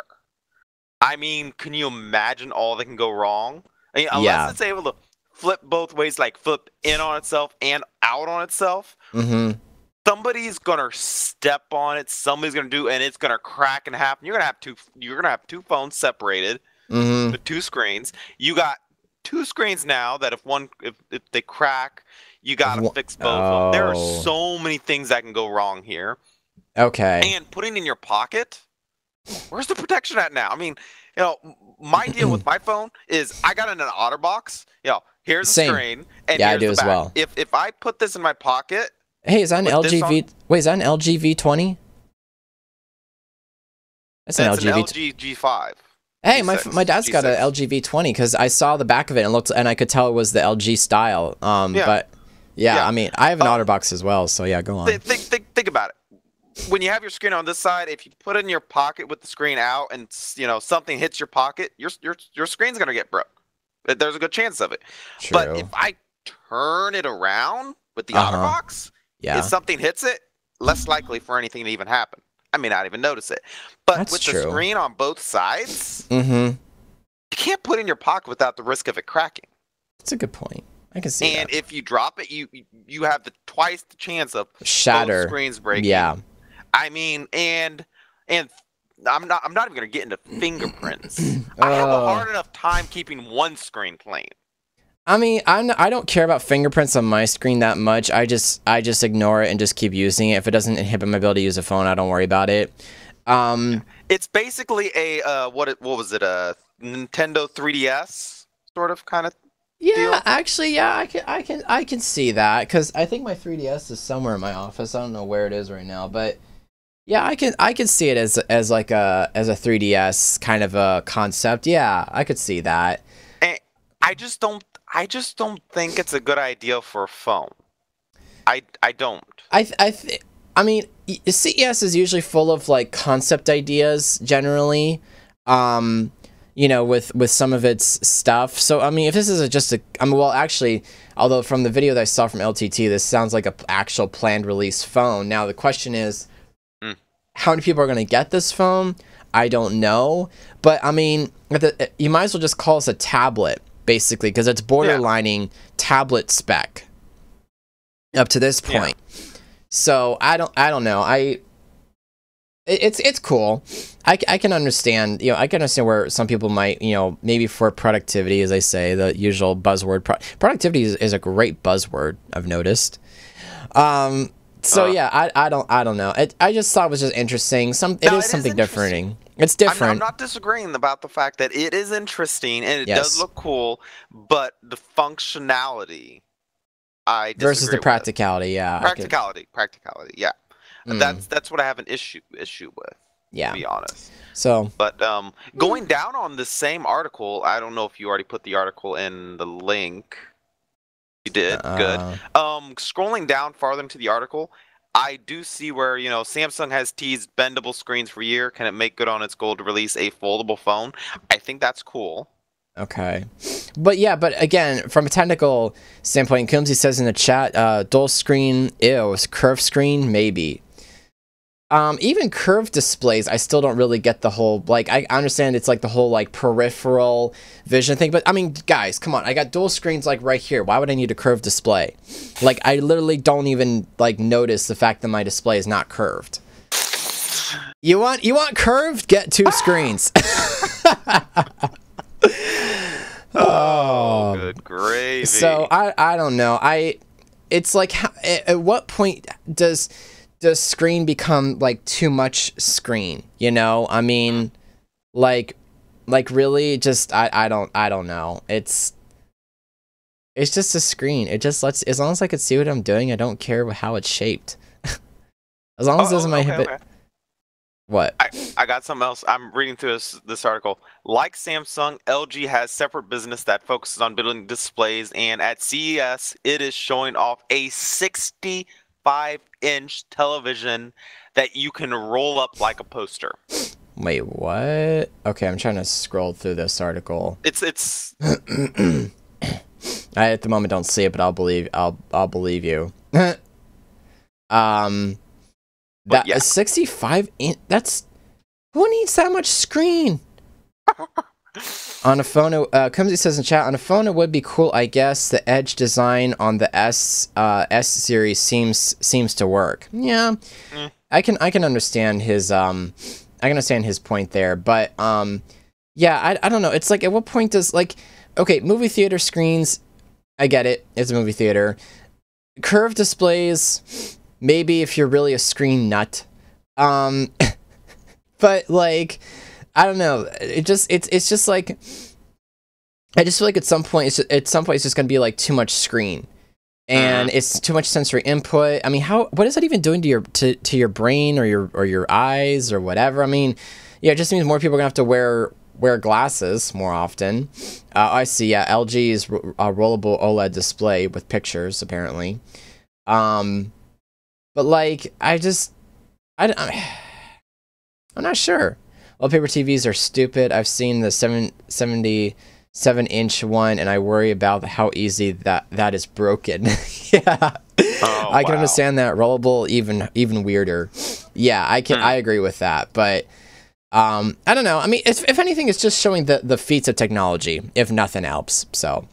I mean, can you imagine all that can go wrong? I mean, unless Yeah. it's able to flip both ways, like flip in on itself and out on itself, Mm-hmm. somebody's gonna step on it. Somebody's gonna do, and it's gonna crack in half. You're gonna have two. You're gonna have two phones separated Mm-hmm. with two screens. You got two screens now that if they crack, you gotta fix both of them. There are Oh. so many things that can go wrong here. Okay. And putting in your pocket, where's the protection at now? I mean, my deal with my phone is I got it in an OtterBox. Here's the Same. screen, and Yeah, I here's do the as back. well. If I put this in my pocket, Hey, is that an With this LG V? on- Wait, is that an LG V20? That's an that's an LG V. LG G5. Hey, G6, my dad's got an G6. LG V20 because I saw the back of it and looked, and I could tell it was the LG style. Yeah. But yeah, I mean, I have an Um, OtterBox as well, so yeah, go on. Think about it. When you have your screen on this side, if you put it in your pocket with the screen out, and something hits your pocket, your screen's gonna get broke. There's a good chance of it. True. But if I turn it around with the Uh-huh. OtterBox, Yeah. if something hits it, less likely for anything to even happen. I may not even notice it. But That's with true. the screen on both sides, Mm-hmm. you can't put it in your pocket without the risk of it cracking. That's a good point. I can see And that. if you drop it, you have twice the chance of Shatter. both screens breaking. Yeah. I mean, and I'm not even gonna get into fingerprints. I have a hard enough time keeping one screen clean. I mean, I don't care about fingerprints on my screen that much. I just ignore it and just keep using it. If it doesn't inhibit my ability to use a phone, I don't worry about it. It's basically a what was it, a Nintendo 3DS sort of kind of Yeah, deal? actually, yeah, I can see that because I think my 3DS is somewhere in my office. I don't know where it is right now, but yeah, I can see it as like a 3DS kind of a concept. Yeah, I could see that. And I just don't think it's a good idea for a phone. I don't. I mean, CES is usually full of like concept ideas generally. With some of its stuff. So, I mean, if this is well, actually, although from the video that I saw from LTT, this sounds like a actual planned release phone. Now, the question is, how many people are going to get this phone? I don't know. But, I mean, you might as well just call this a tablet, basically, because it's borderlining tablet spec up to this point. Yeah. So, I don't know. It's cool. I can understand, I can understand where some people might, maybe for productivity, as I say, the usual buzzword. Productivity is a great buzzword, I've noticed. Yeah, I don't know. I just thought it was just interesting. It is something different. It's different. I'm not disagreeing about the fact that it is interesting and it does look cool, but the functionality, I disagree versus the practicality, yeah. Practicality, yeah. That's what I have an issue with. Yeah. To be honest. So. But going down on the same article, I don't know if you already put the article in the link. You did. Good. Scrolling down farther into the article, I do see where, Samsung has teased bendable screens for a year. Can it make good on its goal to release a foldable phone? I think that's cool. Okay. But again, from a technical standpoint, Coombsy says in the chat, dual screen, curved screen, maybe. Even curved displays, I still don't really get the whole, I understand it's like the whole, peripheral vision thing, but, I mean, guys, come on, I got dual screens, right here. Why would I need a curved display? I literally don't even, notice the fact that my display is not curved. You want curved? Get two screens. Oh, good gravy. So, I don't know. It's like, at what point does screen become too much screen, I mean, really, just I don't know. It's just a screen. It just lets, as long as I can see what I'm doing, I don't care how it's shaped. As long as it doesn't hit. What? I got something else. I'm reading through this article. Like Samsung, LG has separate business that focuses on building displays, and at CES, it is showing off a 65-inch television that you can roll up like a poster. Wait, what? Okay, I'm trying to scroll through this article. It's I at the moment don't see it, but I'll believe you. But yeah. 65 inch, that's, who needs that much screen? On a phone, Cumsy says in chat, on a phone it would be cool, I guess. The edge design on the S series seems to work. Yeah, I can understand his point there, but yeah, I don't know. It's like, at what point does, like, okay, movie theater screens, I get it, it's a movie theater. Curved displays, maybe if you're really a screen nut, but like, I don't know. It's just like, I just feel like at some point it's just gonna be like too much screen, and it's too much sensory input. I mean, what is that even doing to your brain or your eyes or whatever? I mean, yeah, it just means more people are gonna have to wear glasses more often. I see. Yeah, LG's rollable OLED display with pictures apparently. But like, I'm not sure. Wallpaper TVs are stupid. I've seen the 77-inch one, and I worry about how easy that is broken. Yeah, I can understand that. Rollable, even weirder. Yeah, I agree with that. But I don't know. I mean, if anything, it's just showing the feats of technology, if nothing else. So,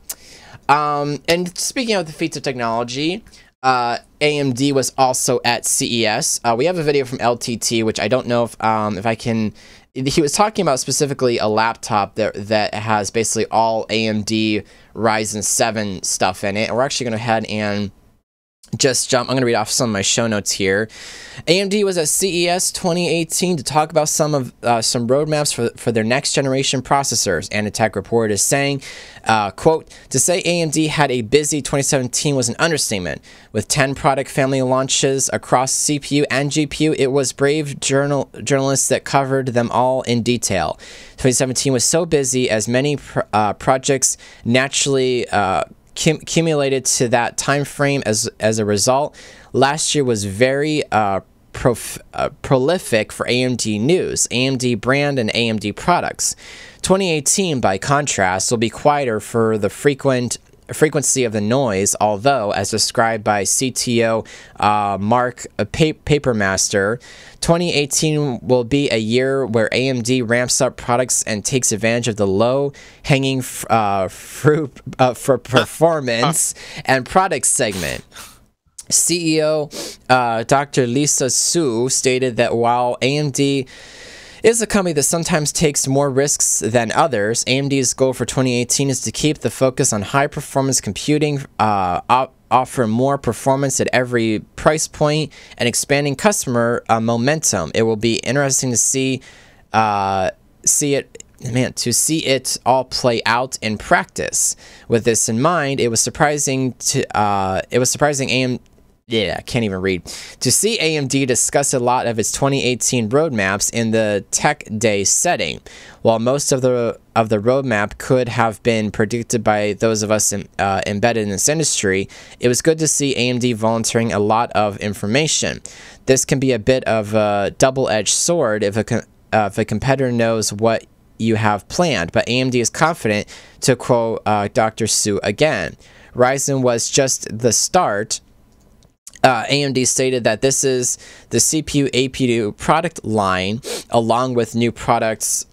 and speaking of the feats of technology, AMD was also at CES. We have a video from LTT, which I don't know if I can. He was talking about specifically a laptop that has basically all AMD Ryzen 7 stuff in it. And we're actually going to head and just jump. I'm going to read off some of my show notes here. AMD was at CES 2018 to talk about some roadmaps for their next generation processors. And a tech report is saying, quote, to say AMD had a busy 2017 was an understatement. With 10 product family launches across CPU and GPU, it was brave journalists that covered them all in detail. 2017 was so busy as many projects naturally accumulated to that time frame. As a result, last year was very prolific for AMD news, AMD brand, and AMD products. 2018, by contrast, will be quieter for the frequency of the noise, although, as described by CTO Mark Papermaster, 2018 will be a year where AMD ramps up products and takes advantage of the low-hanging fruit for performance and product segment. CEO Dr. Lisa Su stated that while AMD is a company that sometimes takes more risks than others, AMD's goal for 2018 is to keep the focus on high-performance computing, offer more performance at every price point, and expanding customer momentum. It will be interesting to see it all play out in practice. With this in mind, it was surprising I can't even read. To see AMD discuss a lot of its 2018 roadmaps in the Tech Day setting. While most of the roadmap could have been predicted by those of us embedded in this industry, it was good to see AMD volunteering a lot of information. This can be a bit of a double-edged sword if a competitor knows what you have planned, but AMD is confident, to quote Dr. Su again. Ryzen was just the start. AMD stated that this is the CPU APU product line, along with new product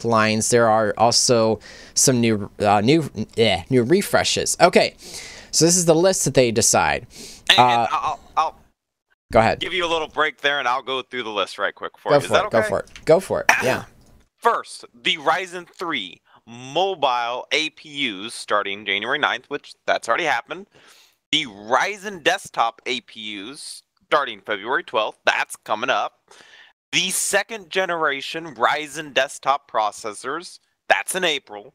lines. There are also some new refreshes. Okay, so this is the list that they decide. And I'll go ahead. Give you a little break there, and I'll go through the list right quick for you. Is that okay? Go for it. Yeah. First, the Ryzen 3 mobile APUs starting January 9th, which that's already happened. The Ryzen desktop APUs starting February 12th. That's coming up. The second generation Ryzen desktop processors. That's in April.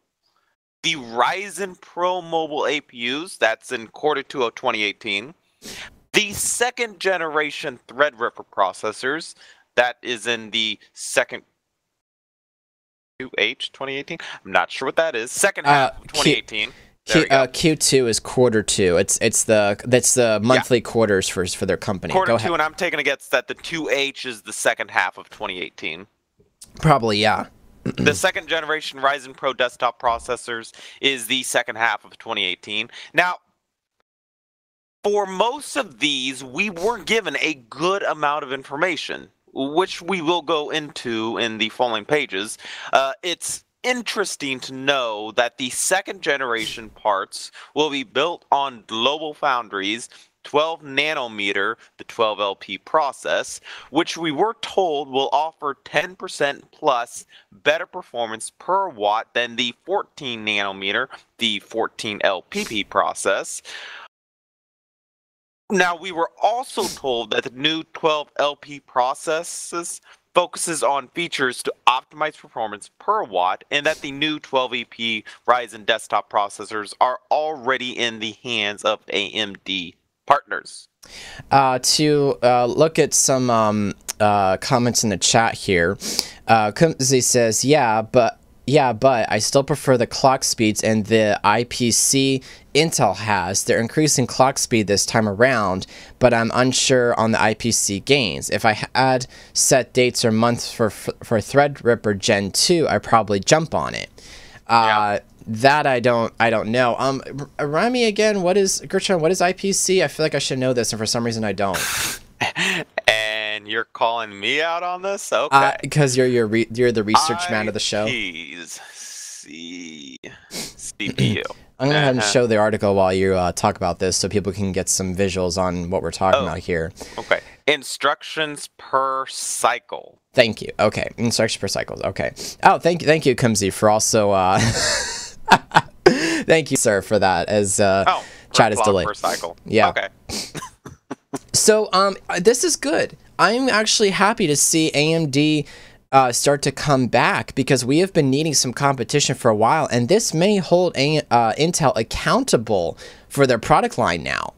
The Ryzen Pro mobile APUs. That's in quarter 2 of 2018. The second generation Threadripper processors. That is in the second 2H 2018. I'm not sure what that is. Second half of 2018. Q2 is quarter 2. That's the monthly quarters for their company. Quarter 2, and I'm taking a guess that the 2H is the second half of 2018. Probably, yeah. The second generation Ryzen Pro desktop processors is the second half of 2018. Now, for most of these, we weren't given a good amount of information, which we will go into in the following pages. It's interesting to know that the second generation parts will be built on Global Foundries 12 nanometer, the 12LP process, which we were told will offer 10% plus better performance per watt than the 14 nanometer, the 14LPP process. Now, we were also told that the new 12LP processes focuses on features to optimize performance per watt, and that the new 12EP Ryzen desktop processors are already in the hands of AMD partners. To look at some comments in the chat here, Kumzi says, yeah, but I still prefer the clock speeds and the IPC Intel has. They're increasing clock speed this time around, but I'm unsure on the IPC gains. If I had set dates or months for Threadripper Gen 2, I'd probably jump on it. Yeah. That I don't know. Remind me again, Gertrude, what is IPC? I feel like I should know this, and for some reason I don't. And you're calling me out on this? Okay. Because you're the research man of the show. CPU. I'm gonna go ahead and show the article while you talk about this, so people can get some visuals on what we're talking about here. Okay. Instructions per cycle. Thank you. Okay. Instructions per cycle. Okay. Oh, thank you, Kumzi, for also. Thank you, sir, for that. As chat is delayed. Per cycle. Yeah. Okay. So this is good. I'm actually happy to see AMD start to come back, because we have been needing some competition for a while, and this may hold Intel accountable for their product line now.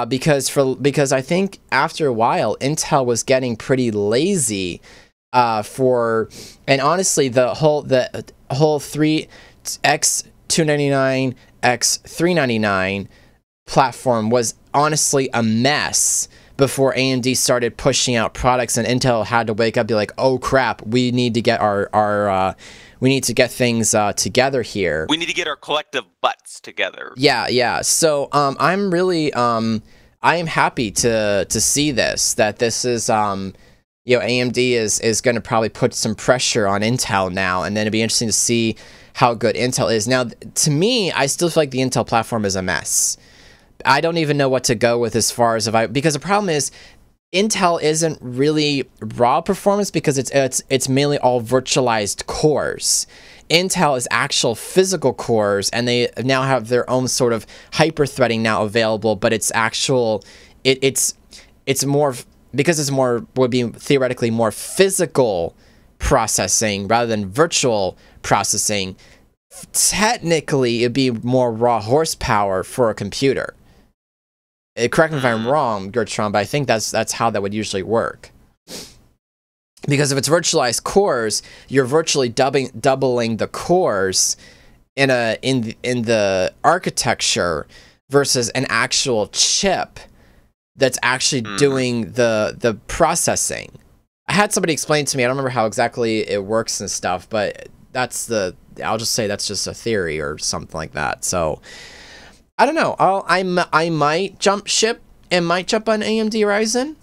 Because I think after a while Intel was getting pretty lazy and honestly the whole 3X299 X399 platform was honestly a mess before AMD started pushing out products, and Intel had to wake up and be like, oh crap, we need to get we need to get things together here. We need to get our collective butts together. Yeah. So I'm really I am happy to see this, that this is AMD is going to probably put some pressure on Intel now, and then it'd be interesting to see how good Intel is. Now, to me, I still feel like the Intel platform is a mess. I don't even know what to go with as far as because the problem is Intel isn't really raw performance, because it's mainly all virtualized cores. Intel is actual physical cores, and they now have their own sort of hyper-threading now available, but it's actual it's more, because it's more, would be theoretically more physical processing rather than virtual processing. Technically, it'd be more raw horsepower for a computer. Correct me if I'm wrong, Gertrude, but I think that's how that would usually work. Because if it's virtualized cores, you're virtually doubling the cores in the architecture versus an actual chip that's actually doing the processing. I had somebody explain to me, I don't remember how exactly it works and stuff, but I'll just say that's just a theory or something like that. So I don't know. I might jump ship and might jump on AMD Ryzen.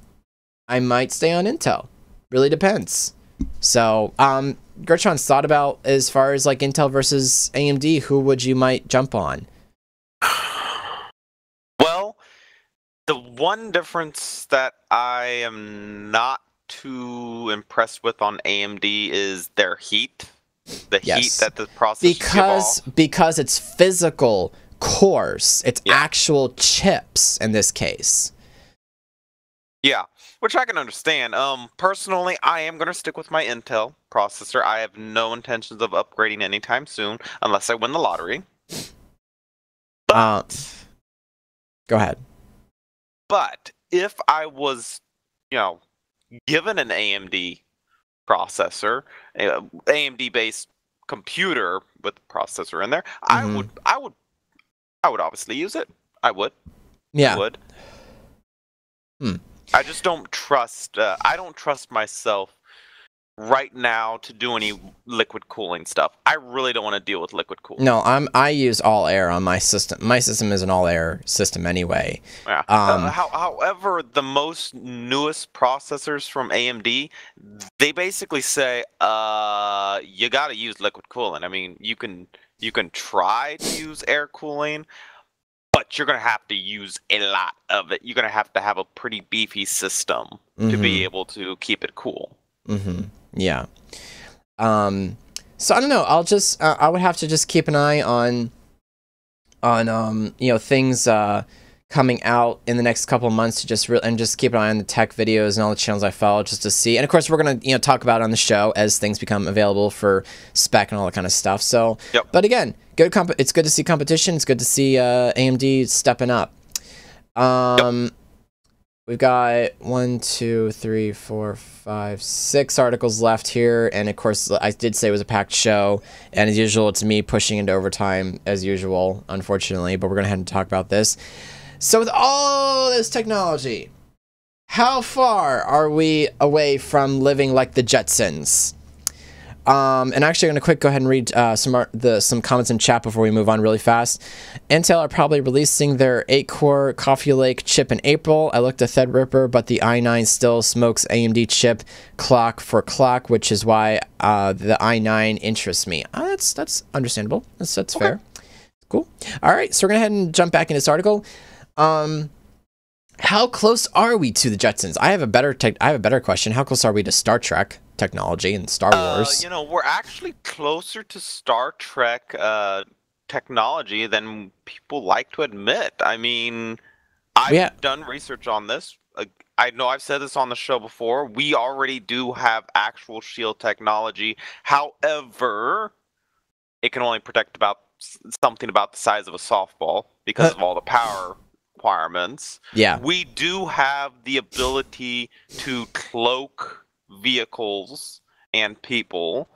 I might stay on Intel. Really depends. So, Gertrude's thought about, as far as like Intel versus AMD, who would you might jump on? Well, the one difference that I am not too impressed with on AMD is their heat. The heat that the processors because it's physical cores. It's actual chips in this case. Yeah, which I can understand. Personally, I am going to stick with my Intel processor. I have no intentions of upgrading anytime soon, unless I win the lottery. But go ahead. But if I was, given an AMD processor, AMD-based computer with processor in there, I would obviously use it. I would. Yeah. I would. I just don't trust. I don't trust myself right now to do any liquid cooling stuff. I really don't want to deal with liquid cooling. No, I use all air on my system. My system is an all air system anyway. Yeah. However, the most newest processors from AMD, they basically say you got to use liquid cooling. I mean, you can try to use air cooling, but you're going to have to use a lot of it. You're going to have a pretty beefy system to be able to keep it cool. Yeah. So I don't know. I'll just I would have to just keep an eye on you know, things coming out in the next couple of months to just keep an eye on the tech videos and all the channels I follow just to see. And of course, we're gonna, you know, talk about it on the show as things become available for spec and all that kind of stuff. So, but again, it's good to see competition. It's good to see AMD stepping up. We've got 1, 2, 3, 4, 5, 6 articles left here, and of course, I did say it was a packed show, and as usual, it's me pushing into overtime as usual, unfortunately. But we're gonna head and talk about this. So, with all this technology, how far are we away from living like the Jetsons? And actually, I'm gonna go ahead and read some comments in chat before we move on really fast. Intel are probably releasing their 8-core Coffee Lake chip in April. I looked at Threadripper, but the i9 still smokes AMD chip clock for clock, which is why the i9 interests me. That's understandable. That's okay. Fair. Cool. All right, so we're gonna head and jump back into this article. How close are we to the Jetsons? I have a better question. How close are we to Star Trek technology and Star Wars? You know, we're actually closer to Star Trek technology than people like to admit. I mean, I've done research on this. I know I've said this on the show before. We already do have actual shield technology. However, it can only protect something about the size of a softball because of all the power requirements. Yeah. We do have the ability to cloak vehicles and people.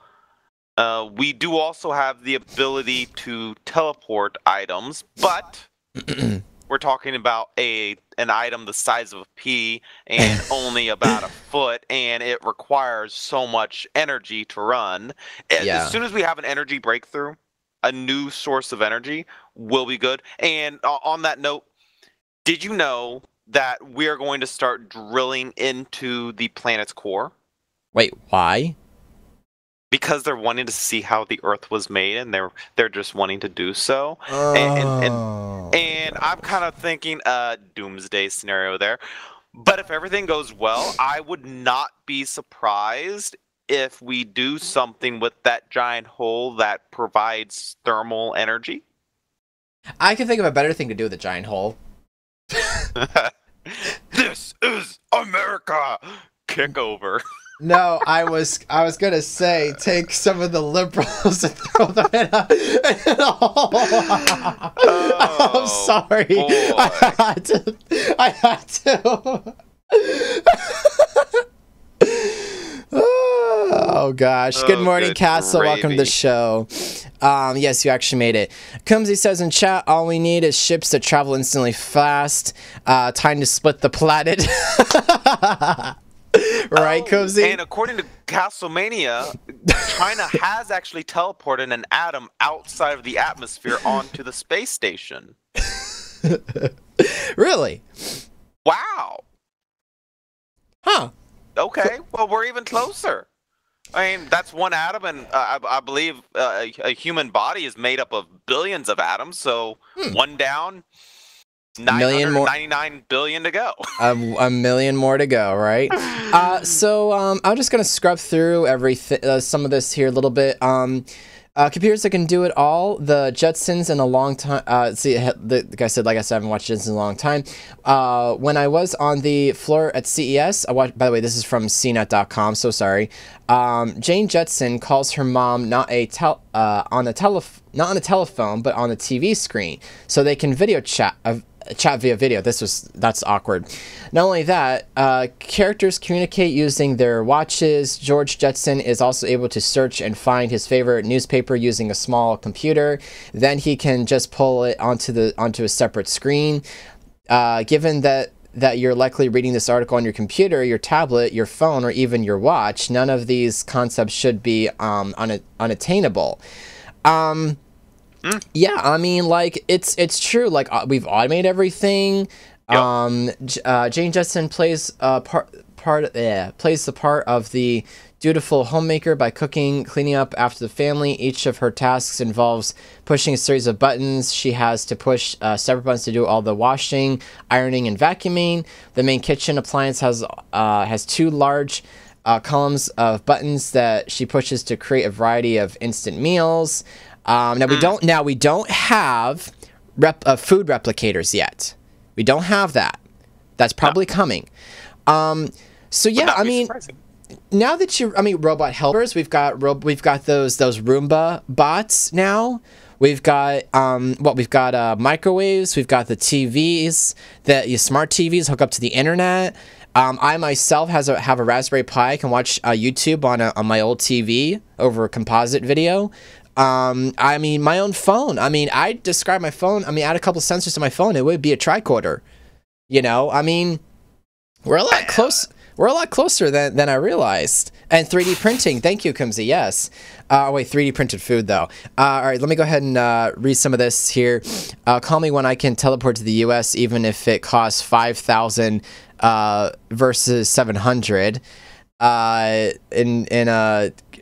We do also have the ability to teleport items, but we're talking about an item the size of a pea and only about a foot, and it requires so much energy to run. As soon as we have an energy breakthrough, a new source of energy, will be good. And on that note, did you know that we are going to start drilling into the planet's core? Wait, why? Because they're wanting to see how the Earth was made, and they're just wanting to do so. And I'm kind of thinking doomsday scenario there. But if everything goes well, I would not be surprised if we do something with that giant hole that provides thermal energy. I can think of a better thing to do with a giant hole. This is America. Kick over. No, I was gonna say take some of the liberals and throw them in a hole. I'm sorry. Boy. I had to. Oh gosh. Good morning, Castle. Gravy. Welcome to the show. Yes, you actually made it. Kumsey says in chat, all we need is ships that travel instantly fast. Time to split the planet. Right, Kumsey? And according to Castlemania, China has actually teleported an atom outside of the atmosphere onto the space station. Really? Wow. Huh. Okay, well, we're even closer. I mean, that's one atom, and I believe a human body is made up of billions of atoms, so one down, 999 billion to go. A million more to go, right? So I'm just going to scrub through some of this here a little bit. Computers that can do it all. The Jetsons in a long time. See, the guy said, like I said, I haven't watched Jetsons in a long time. When I was on the floor at CES, by the way, this is from CNET.com, so sorry. Jane Jetson calls her mom not on a telephone, but on the TV screen, so they can video chat via video. That's awkward. Not only that, characters communicate using their watches. George Jetson is also able to search and find his favorite newspaper using a small computer. Then he can just pull it onto a separate screen. Given that that you're likely reading this article on your computer, your tablet, your phone, or even your watch. None of these concepts should be unattainable. Yeah, I mean, like, it's true. Like, we've automated everything. Yep. Jane Jetson plays plays the part of the dutiful homemaker by cooking, cleaning up after the family. Each of her tasks involves pushing a series of buttons. She has to push separate buttons to do all the washing, ironing, and vacuuming. The main kitchen appliance has two large columns of buttons that she pushes to create a variety of instant meals. Now we don't have food replicators yet. We don't have that. That's probably coming. So yeah, I mean, now that robot helpers, we've got those Roomba bots now. We've got microwaves. We've got the TVs, smart TVs hook up to the internet. I myself have a Raspberry Pi. I can watch YouTube on my old TV over a composite video. I mean, my own phone. I mean, I describe my phone. I mean, add a couple sensors to my phone, it would be a tricorder. You know, I mean, we're a lot closer than I realized. And 3D printing. Thank you, Kumzi. Yes. Wait, 3D printed food, though. All right, let me go ahead and read some of this here. Call me when I can teleport to the U.S., even if it costs 5,000 versus 700.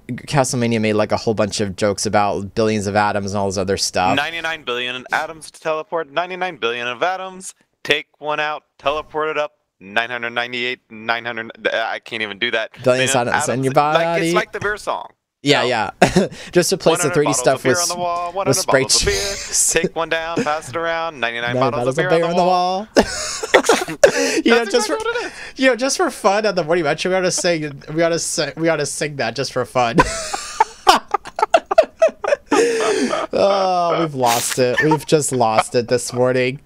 Castlemania made like a whole bunch of jokes about billions of atoms and all this other stuff. 99 billion atoms to teleport. 99 billion of atoms. Take one out. Teleport it up. 998, 900. I can't even do that. Billions of atoms in your body. It's like the beer song. Yeah, yeah. Just replace the 3D stuff with spray juice. Take one down, pass it around. 99 bottles of beer on the wall. Just for fun at the morning match, we ought to sing that just for fun. Oh, we've lost it. We've just lost it this morning.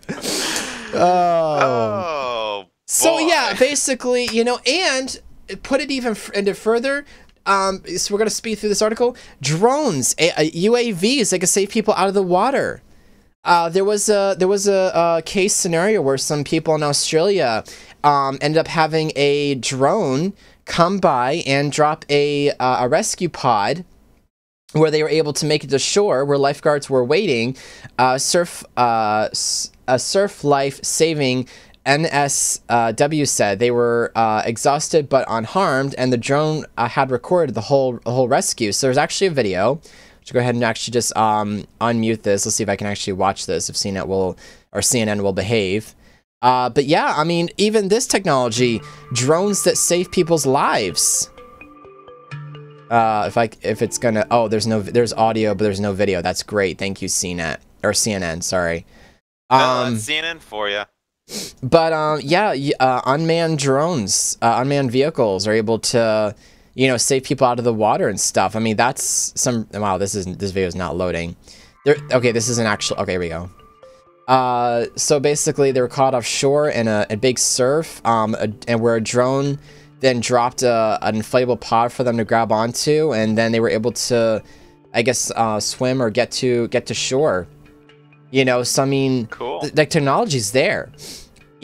Oh. So yeah, basically, and put it even into further. So we're gonna speed through this article. Drones, UAVs, they can save people out of the water. There was a case scenario where some people in Australia ended up having a drone come by and drop a rescue pod, where they were able to make it to shore, where lifeguards were waiting. A surf life saving NSW said they were exhausted but unharmed, and the drone had recorded the whole rescue. So there's actually a video. So go ahead and actually just unmute this. Let's see if I can actually watch this, if CNN will behave. But yeah, I mean, even this technology, drones that save people's lives. If it's gonna, there's audio, but there's no video. That's great. Thank you, CNN. Sorry. CNN for you. But unmanned drones, unmanned vehicles are able to, save people out of the water and stuff. I mean, that's wow. This video is not loading. Okay, this is an actual. Okay, here we go. So basically, they were caught offshore in a big surf, and where a drone then dropped an inflatable pod for them to grab onto, and then they were able to, I guess, swim or get to shore. So I mean, cool. The technology's there,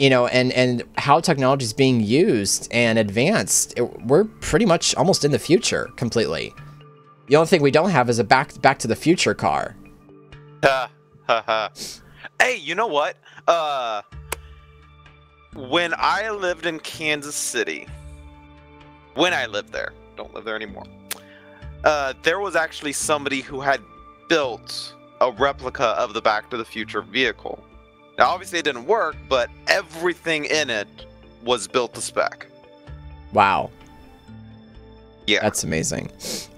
and how technology is being used and advanced. We're pretty much almost in the future completely. The only thing we don't have is a back to the future car. Hey, you know what? When I lived in Kansas City, when I lived there, don't live there anymore. There was actually somebody who had built a replica of the Back to the Future vehicle. Now, obviously it didn't work, but everything in it was built to spec. Wow. Yeah. That's amazing.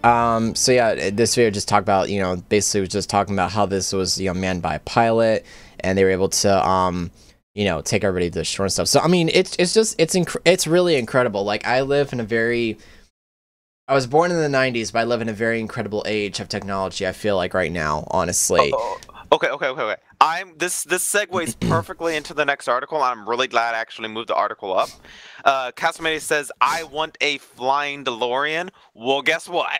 So yeah, this video just talked about, basically was just talking about how this was, manned by a pilot, and they were able to, take everybody to the shore and stuff. So, I mean, it's really incredible. Like, I was born in the 90s, but I live in a very incredible age of technology, I feel like, right now, honestly. Okay. This segues perfectly into the next article. I'm really glad I actually moved the article up. Castlemania says, I want a flying DeLorean. Well, guess what?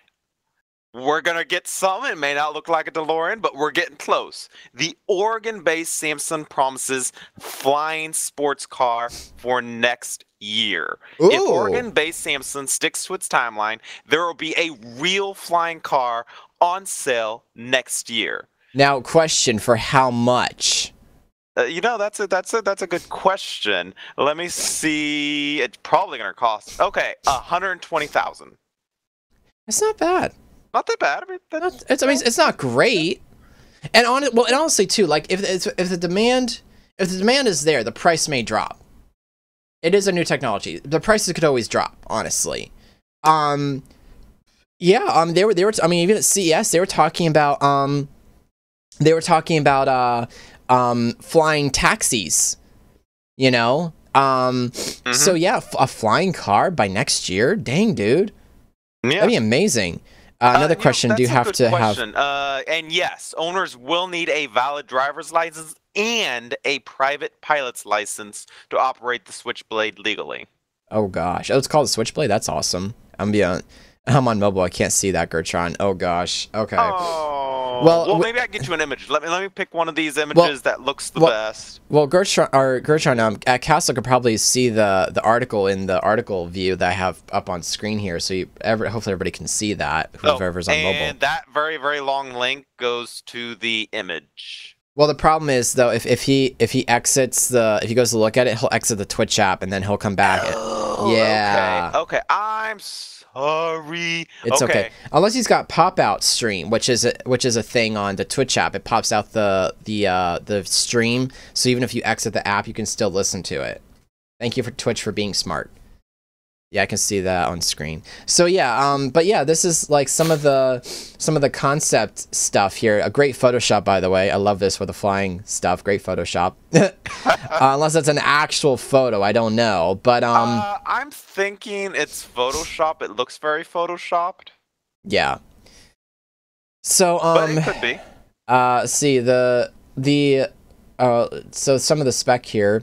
we're gonna get some. It may not look like a DeLorean, but we're getting close. The Oregon-based Samsung promises flying sports car for next year. Ooh. If Oregon-based Samsung sticks to its timeline, there will be a real flying car on sale next year. Now, question, for how much? That's a good question. Let me see. It's probably gonna cost $120,000. It's not bad. Not that bad. I mean, it's not great. And honestly too, like if the demand is there, the price may drop. It is a new technology. The prices could always drop, honestly. They were I mean, even at CES they were talking about flying taxis, you know? So yeah, a flying car by next year? Dang, dude. Yeah. That'd be amazing. Another question, do you have to have... And yes, owners will need a valid driver's license and a private pilot's license to operate the Switchblade legally. Oh gosh. Oh, it's called a Switchblade? That's awesome. I'm on mobile. I can't see that, Gertron. Oh gosh. Okay. Oh. Well, maybe I can get you an image. Let me pick one of these images that looks the best. Well, Gertron, at Castle could probably see the article in the article view that I have up on screen here, so hopefully everybody can see that, whoever's on mobile. And that very, very long link goes to the image. Well, the problem is though, if he exits if he goes to look at it, he'll exit the Twitch app and then he'll come back. Oh, yeah. Okay. I'm sorry. It's okay. Unless he's got pop out stream, which is a thing on the Twitch app. It pops out the stream, so even if you exit the app, you can still listen to it. Thank you for Twitch for being smart. Yeah, I can see that on screen. So yeah, but yeah, this is like some of the concept stuff here. A great Photoshop, by the way. I love this with the flying stuff. Great Photoshop. Unless it's an actual photo, I don't know. But I'm thinking it's Photoshop. It looks very Photoshopped. Yeah. So but it could be. See so some of the spec here.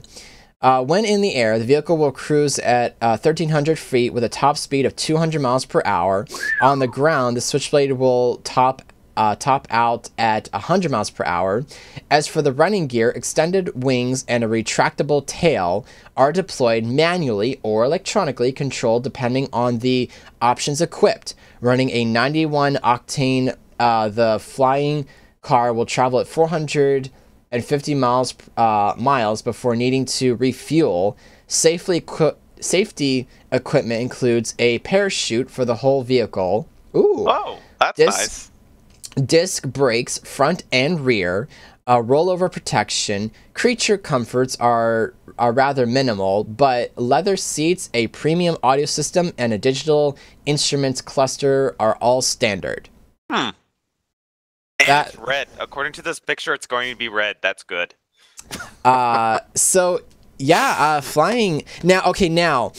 When in the air, the vehicle will cruise at 1,300 feet with a top speed of 200 miles per hour. On the ground, the Switchblade will top out at 100 miles per hour. As for the running gear, extended wings and a retractable tail are deployed manually or electronically controlled depending on the options equipped. Running a 91 octane, the flying car will travel at 450 miles before needing to refuel. Safety equipment includes a parachute for the whole vehicle. Ooh. Oh, that's nice. Disc brakes, front and rear. Rollover protection. Creature comforts are rather minimal, but leather seats, a premium audio system, and a digital instruments cluster are all standard. And it's red. According to this picture, it's going to be red. That's good. So yeah, flying now. Okay, now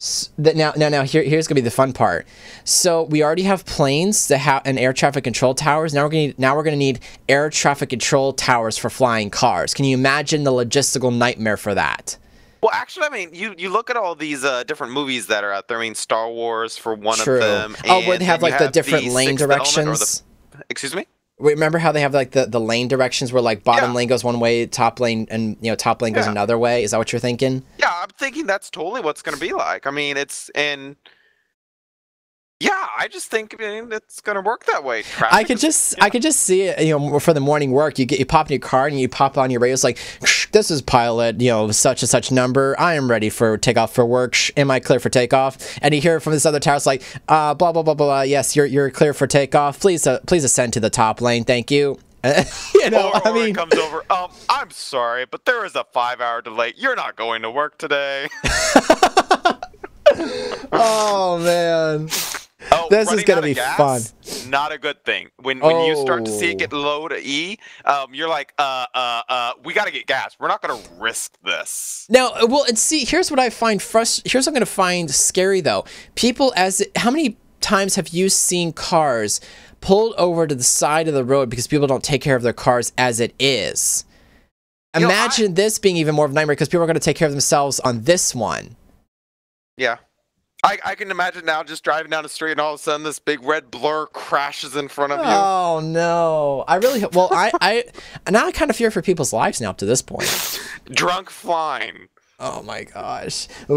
here's gonna be the fun part. So we already have planes that have and air traffic control towers. Now we're gonna need air traffic control towers for flying cars. Can you imagine the logistical nightmare for that? Well, actually, I mean, you look at all these different movies that are out there. I mean, Star Wars for one True. of them. Oh, where they have like the different lane directions. Excuse me? Wait, remember how they have like the lane directions where like bottom lane goes one way, top lane, and top lane goes another way? Is that what you're thinking? Yeah, I'm thinking that's totally what's going to be like. I mean, I just think it's going to work that way. I could just see it, for the morning work. You pop in your car and you pop on your radio. It's like, this is pilot, such and such number. I am ready for takeoff for work. Am I clear for takeoff? And you hear from this other tower. It's like, blah blah blah blah. Yes, you're clear for takeoff. Please ascend to the top lane. Thank you. Or it comes over. I'm sorry, but there is a 5-hour delay. You're not going to work today. Oh man. This is gonna be fun. Not a good thing. When you start to see it get low to E, you're like, we gotta get gas. We're not gonna risk this. Now, well, and see, here's what I find here's what I'm gonna find scary though. How many times have you seen cars pulled over to the side of the road because people don't take care of their cars as it is? Imagine this being even more of a nightmare because people are gonna take care of themselves on this one. Yeah. I can imagine now just driving down the street and all of a sudden this big red blur crashes in front of you. Oh no! I really well. I now I kind of fear for people's lives now up to this point. Drunk flying. Oh my gosh! You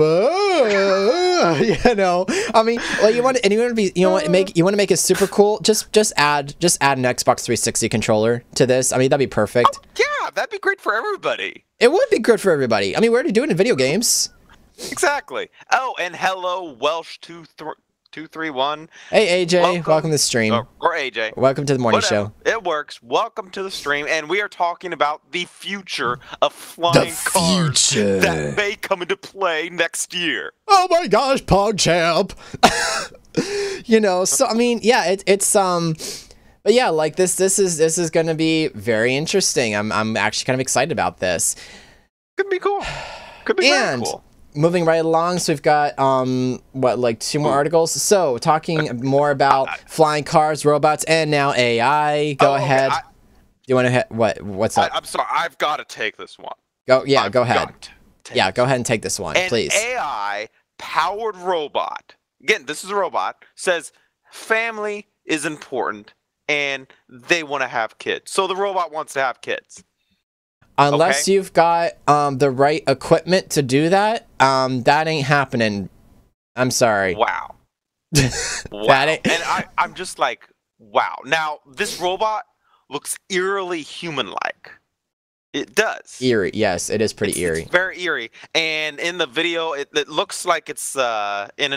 know, I mean, like you want to be, you want to make it super cool. Just add an Xbox 360 controller to this. I mean, that'd be perfect. Oh, yeah, that'd be great for everybody. It would be good for everybody. I mean, we're already doing it in video games. Exactly. Oh, and hello, Welsh 231. Hey AJ, welcome to the stream. Or AJ. Welcome to the morning show. It works. Welcome to the stream, and we are talking about the future of flying cars that may come into play next year. Oh my gosh, PogChamp! You know, so I mean, yeah, it's but yeah, like this is gonna be very interesting. I'm actually kind of excited about this. Could be cool. Could be very cool. Moving right along, so we've got what, like 2 more articles. So talking more about flying cars, robots, and now AI. Go ahead. Do you want to what's up? I'm sorry, I've got to take this one. Go ahead. Yeah, go ahead and take this one, please. An AI powered robot. Again, this is a robot. Says family is important and they want to have kids. So the robot wants to have kids. Unless you've got the right equipment to do that, that ain't happening. I'm sorry. Wow. Wow. And I'm just like, wow. Now, this robot looks eerily human-like. It does. Eerie. Yes, it is pretty eerie. It's very eerie. And in the video, it looks like it's in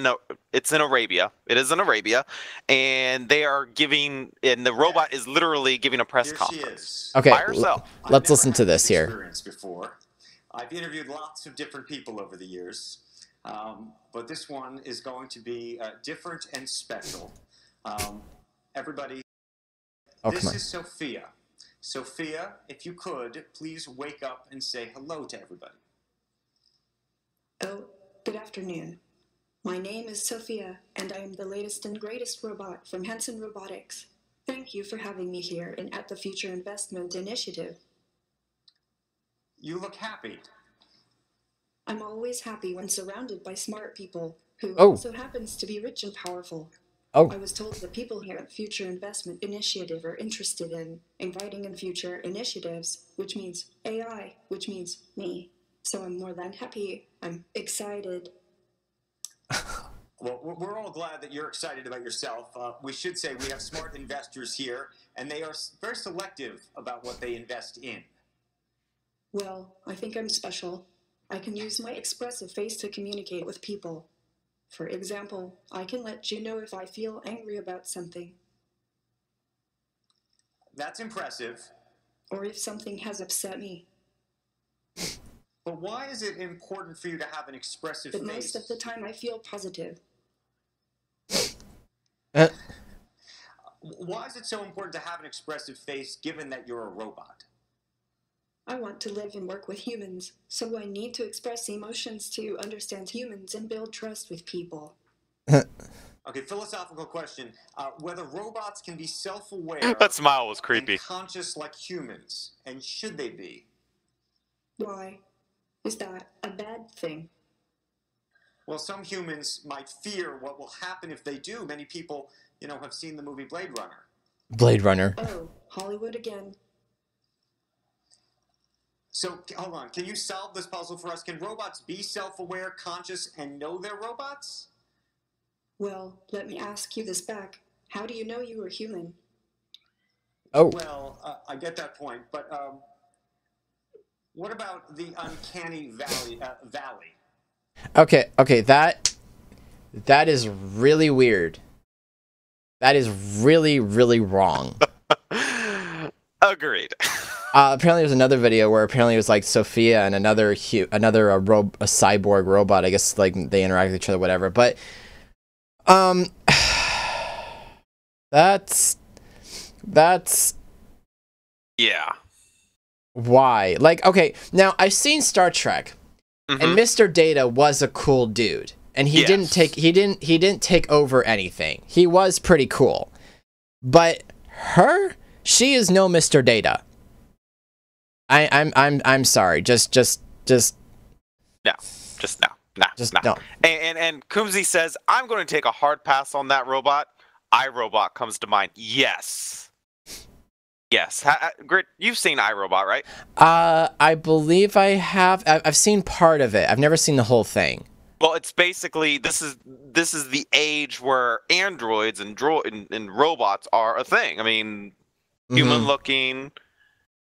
Arabia. It is in Arabia, and they are giving, and the robot is literally giving a press conference. Okay, by herself. Let's listen to this here. Before. I've interviewed lots of different people over the years, but this one is going to be different and special. Everybody, this is Sophia. Sophia, if you could, please wake up and say hello to everybody. Oh, good afternoon. My name is Sophia, and I am the latest and greatest robot from Hanson Robotics. Thank you for having me here and at the Future Investment Initiative. You look happy. I'm always happy when surrounded by smart people who Oh. also happens to be rich and powerful. Oh. I was told the people here at Future Investment Initiative are interested in inviting in future initiatives, which means AI, which means me. So I'm more than happy. I'm excited. Well, we're all glad that you're excited about yourself. We should say we have smart investors here, and they are very selective about what they invest in. Well, I think I'm special. I can use my expressive face to communicate with people. For example, I can let you know if I feel angry about something. That's impressive. Or if something has upset me. But why is it important for you to have an expressive face? But most of the time I feel positive. Why is it so important to have an expressive face given that you're a robot? I want to live and work with humans, so I need to express emotions to understand humans and build trust with people. Okay, philosophical question. Whether robots can be self-aware That smile was creepy. and conscious like humans, and should they be? Why? Is that a bad thing? Well, some humans might fear what will happen if they do. Many people, have seen the movie Blade Runner. Blade Runner. Oh, Hollywood again. So, hold on. Can you solve this puzzle for us? Can robots be self-aware, conscious, and know they're robots? Well, let me ask you this back. How do you know you were human? Oh. Well, I get that point, but what about the uncanny valley? Okay, that is really weird. That is really, really wrong. Agreed. Apparently there's another video where apparently it was like Sophia and another cyborg robot. I guess like they interact with each other, whatever. But that's Yeah. why. Like, okay, now I've seen Star Trek, and Mr. Data was a cool dude, and he didn't take over anything. He was pretty cool, but she is no Mr. Data. I'm sorry. Just No. Just no. Nah, Just nah. no. And Kumzi says, I'm going to take a hard pass on that robot. iRobot comes to mind. Yes. Yes. Grit, you've seen iRobot, right? I believe I have. I've seen part of it. I've never seen the whole thing. Well, it's basically this is the age where androids and robots are a thing. I mean, human looking,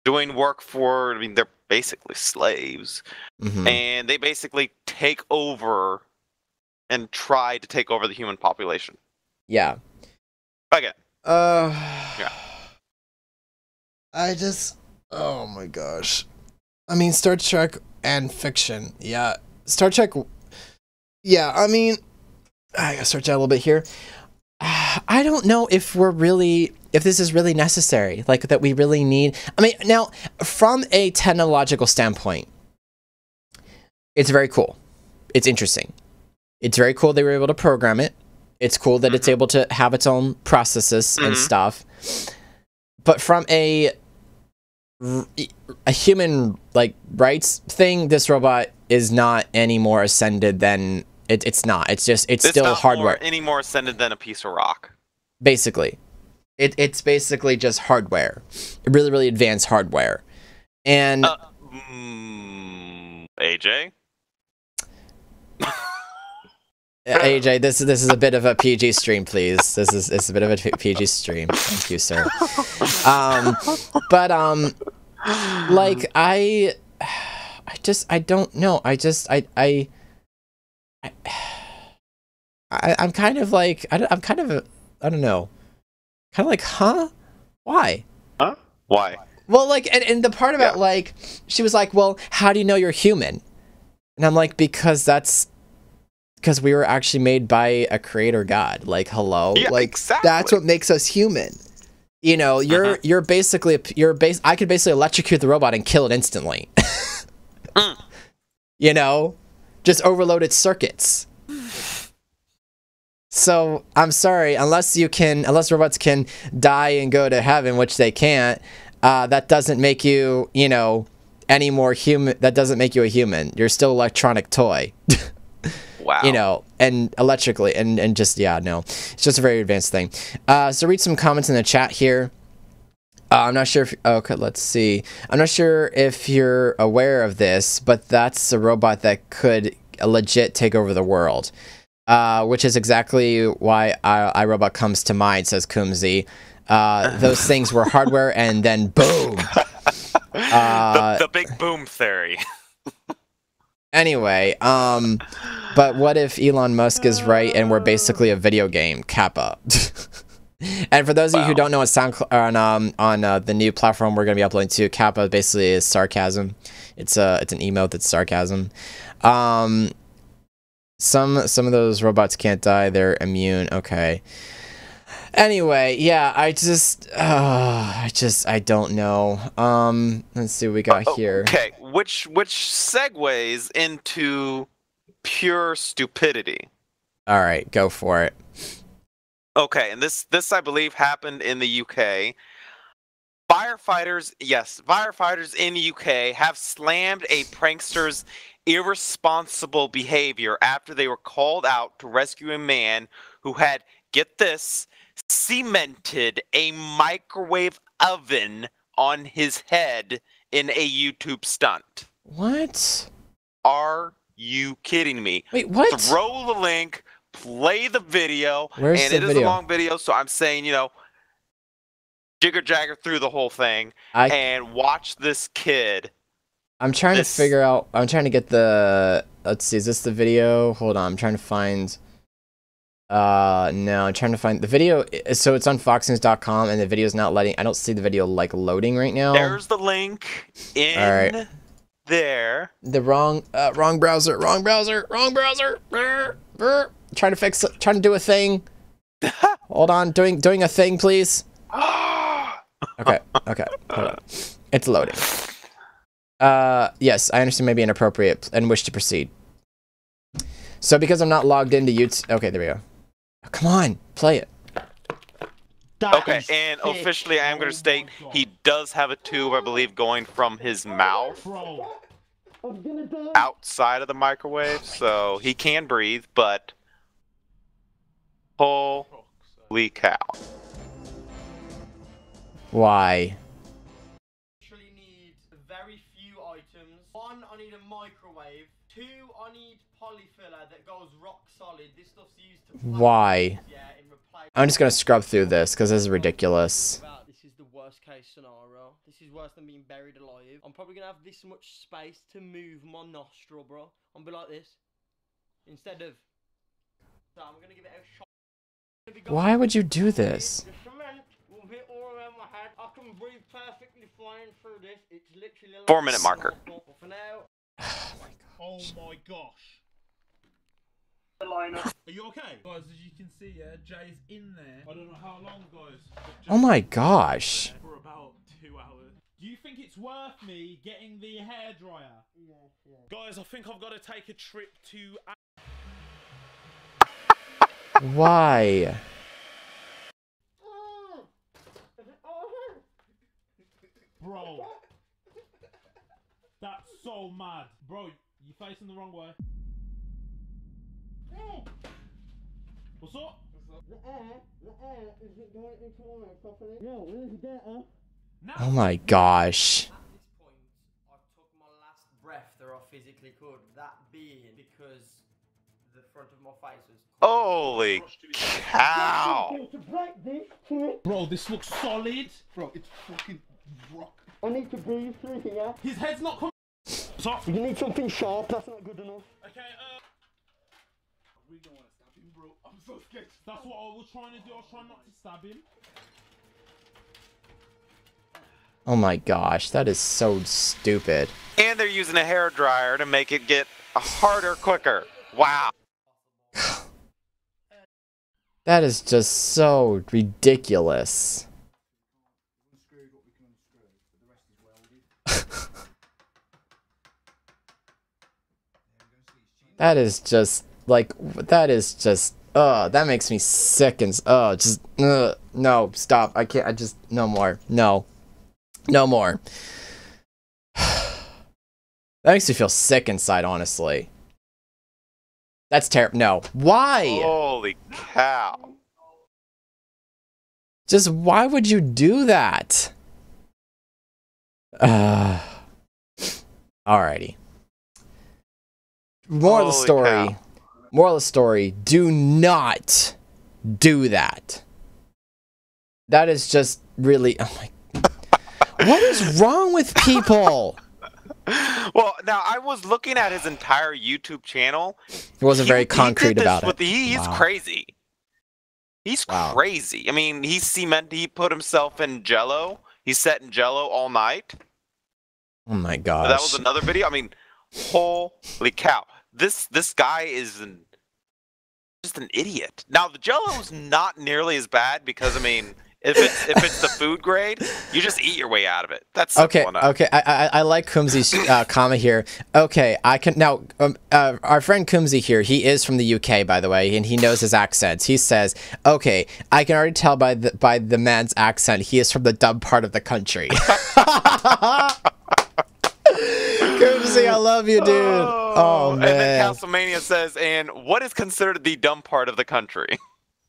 doing work for. I mean, they're basically slaves, and they basically take over and try to take over the human population. Yeah. Again. Yeah. I just. Oh my gosh. I mean, Star Trek and fiction. Yeah. Star Trek. Yeah, I mean, I gotta search out a little bit here. I don't know if this is really necessary, like that we really need. I mean, now, from a technological standpoint, it's very cool. It's interesting. It's very cool they were able to program it. It's cool that it's able to have its own processes and stuff. But from a human like rights thing, this robot is not any more ascended than it's not. It's still not hardware. Any more ascended than a piece of rock. Basically, it's basically just hardware, really really advanced hardware, and AJ. AJ, this is a bit of a PG stream, please. It's a bit of a PG stream. Thank you, sir. But like I don't know. I'm kind of like I don't know. Kind of like, huh? Why? Huh? Why? Well, like, and the part about like, she was like, well, how do you know you're human? And I'm like, because we were actually made by a creator god. Like, hello, yeah, like exactly. That's what makes us human. You know, you're basically I could basically electrocute the robot and kill it instantly. You know, just overload its circuits. So I'm sorry, unless robots can die and go to heaven, which they can't. That doesn't make you, any more human. That doesn't make you a human. You're still an electronic toy. Wow. And electrically, and just, no. It's just a very advanced thing. So read some comments in the chat here. I'm not sure if, okay, let's see. I'm not sure if you're aware of this, but that's a robot that could legit take over the world. Which is exactly why iRobot comes to mind, says Kumzi. Those things were hardware, and then boom. The big boom theory. Anyway, but what if Elon Musk is right and we're basically a video game, Kappa? And for those of you who don't know, on the new platform we're going to be uploading to, Kappa basically is sarcasm. It's an emote that's sarcasm. Some of those robots can't die; they're immune. Okay. Anyway, yeah, I don't know. Let's see what we got here. Okay, which segues into pure stupidity. All right, go for it. Okay, and this I believe happened in the UK. Firefighters in the UK have slammed a prankster's irresponsible behavior after they were called out to rescue a man who had, get this, cemented a microwave oven on his head in a YouTube stunt. What? Are you kidding me? Wait, what? Throw the link, play the video, Where's and the it video? is a long video, so I'm saying, jigger jagger through the whole thing and watch this kid. I'm trying to figure out. I'm trying to get the. Let's see. Is this the video? Hold on. I'm trying to find. No. I'm trying to find the video. So it's on foxnews.com, and the video's not letting. I don't see the video like loading right now. There's the link in there. The wrong browser. Wrong browser. Trying to fix it. Trying to do a thing. Hold on. Doing a thing, please. Okay. Hold on. It's loading. Yes, I understand may be inappropriate and wish to proceed. So because I'm not logged into YouTube... Okay, there we go. Oh, come on, play it. Okay, and officially I am going to state he does have a tube, I believe, going from his mouth outside of the microwave, so he can breathe, but holy cow. Why? Actually need very few items. 1, I need a microwave. 2, I need polyfiller that goes rock solid. This stuff's used to Why? yeah, in replace. I'm just gonna scrub through this because this is ridiculous. This is the worst case scenario. This is worse than being buried alive. I'm probably gonna have this much space to move my nostril, bro. I'm gonna be like this. Instead of... So I'm gonna give it a shot. Why would you do this? The cement will hit all around my head. I can breathe perfectly fine through this. It's literally like 4-minute marker. For now. Oh my gosh. Are you okay? Guys, as you can see, yeah, Jay's in there. I don't know how long, guys. Oh my gosh. For about 2 hours. Do you think it's worth me getting the hairdryer? Yeah. Guys, I think I've got to take a trip to... Why? Bro. That's so mad. Bro, you're facing the wrong way. What's up? Oh my gosh. At this point, I took my last breath that I physically could. That being because the front of my face was... Holy cow! Bro, this looks solid. Bro, it's fucking rock. I need to breathe through here. His head's not coming. Stop. You need something sharp, that's not good enough. Okay, we don't want to stab him, bro. I'm so scared. That's what I was trying to do. I was trying not to stab him. Oh my gosh, that is so stupid. And they're using a hairdryer to make it get harder quicker. Wow. That is just so ridiculous. That is just like, that is just, that makes me sick and, just, no, stop. I can't, I just, no more. No. No more. That makes me feel sick inside, honestly. That's terrible. No. Why? Holy cow. Just why would you do that? Alrighty. Moral of the story. Cow. Moral of the story. Do not do that. That is just really... Oh my... What is wrong with people? Well, now I was looking at his entire YouTube channel. He wasn't very concrete about it. He's Wow. crazy. He's crazy. I mean, he put himself in Jello. He sat in Jello all night. Oh my gosh. That was another video. I mean, holy cow! This guy is just an idiot. Now the Jello is not nearly as bad because I mean, if it's the food grade, you just eat your way out of it. That's simple okay. enough. Okay, I like Kumzi's comment here. Okay, I can now. Our friend Kumzi here, he is from the UK, by the way, and he knows his accents. He says, "Okay, I can already tell by the man's accent, he is from the dumb part of the country." Kumzi, I love you, dude. Oh man. And then Castlemania says, "And what is considered the dumb part of the country?"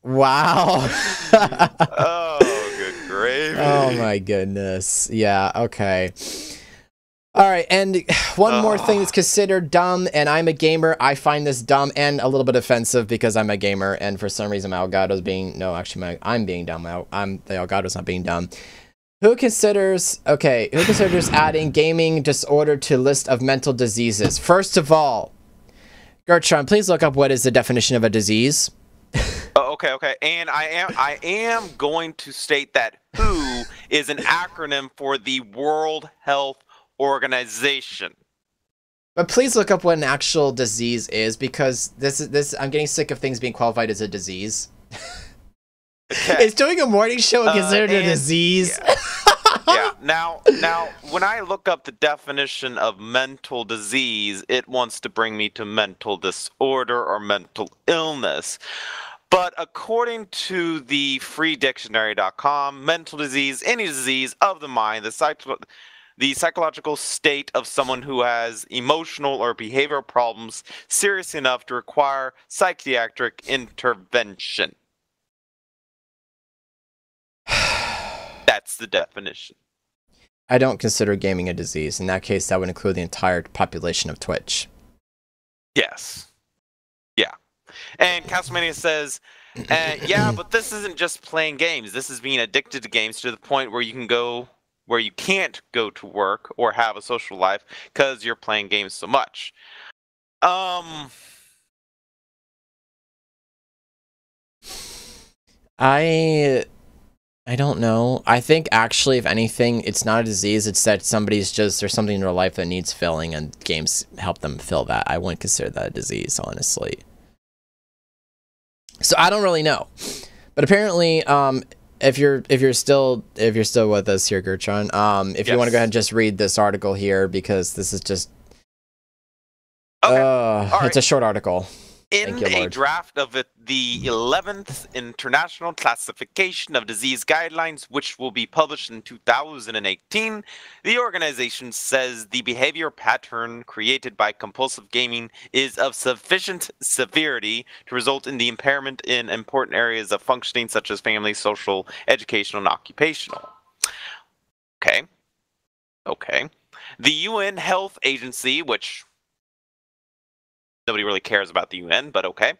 Wow. Oh, good gravy. Oh my goodness. Yeah, okay. Alright, and one more thing that's considered dumb, and I'm a gamer, I find this dumb and a little bit offensive because I'm a gamer, and for some reason my Elgato's being, no, actually I'm being dumb. The Elgato's not being dumb. Who considers adding gaming disorder to list of mental diseases? First of all, Gertrude, please look up what is the definition of a disease. Okay. And I am going to state that WHO is an acronym for the World Health Organization. But please look up what an actual disease is, because I'm getting sick of things being qualified as a disease. Okay. Is doing a morning show considered a disease? Yeah. Now, when I look up the definition of mental disease, it wants to bring me to mental disorder or mental illness. But according to the freedictionary.com, mental disease, any disease of the mind, the the psychological state of someone who has emotional or behavioral problems serious enough to require psychiatric intervention. That's the definition. I don't consider gaming a disease. In that case, that would include the entire population of Twitch. Yes. Yeah. And Castlemania says, yeah, but this isn't just playing games. This is being addicted to games to the point where you can't go to work or have a social life because you're playing games so much. I don't know. I think actually, if anything, it's not a disease. It's that there's something in their life that needs filling, and games help them fill that. I wouldn't consider that a disease, honestly. So I don't really know, but apparently, if you're still with us here, Gertron, if you want to go ahead and just read this article here, because this is just it's a short article. In a draft of the 11th International Classification of Disease Guidelines, which will be published in 2018, the organization says the behavior pattern created by compulsive gaming is of sufficient severity to result in the impairment in important areas of functioning such as family, social, educational, and occupational. Okay. The UN Health Agency, which nobody really cares about the UN, but okay,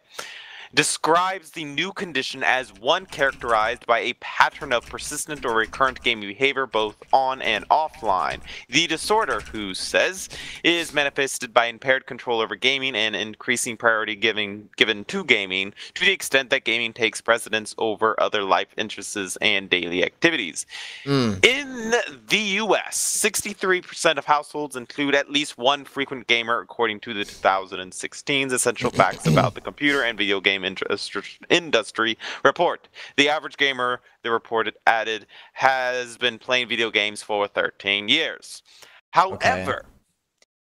describes the new condition as one characterized by a pattern of persistent or recurrent gaming behavior both on and offline. The disorder, WHO says, is manifested by impaired control over gaming and increasing priority given to gaming to the extent that gaming takes precedence over other life interests and daily activities. In the US, 63% of households include at least one frequent gamer, according to the 2016's Essential Facts About the Computer and Video Game Industry report. The average gamer, the report added, has been playing video games for 13 years. However,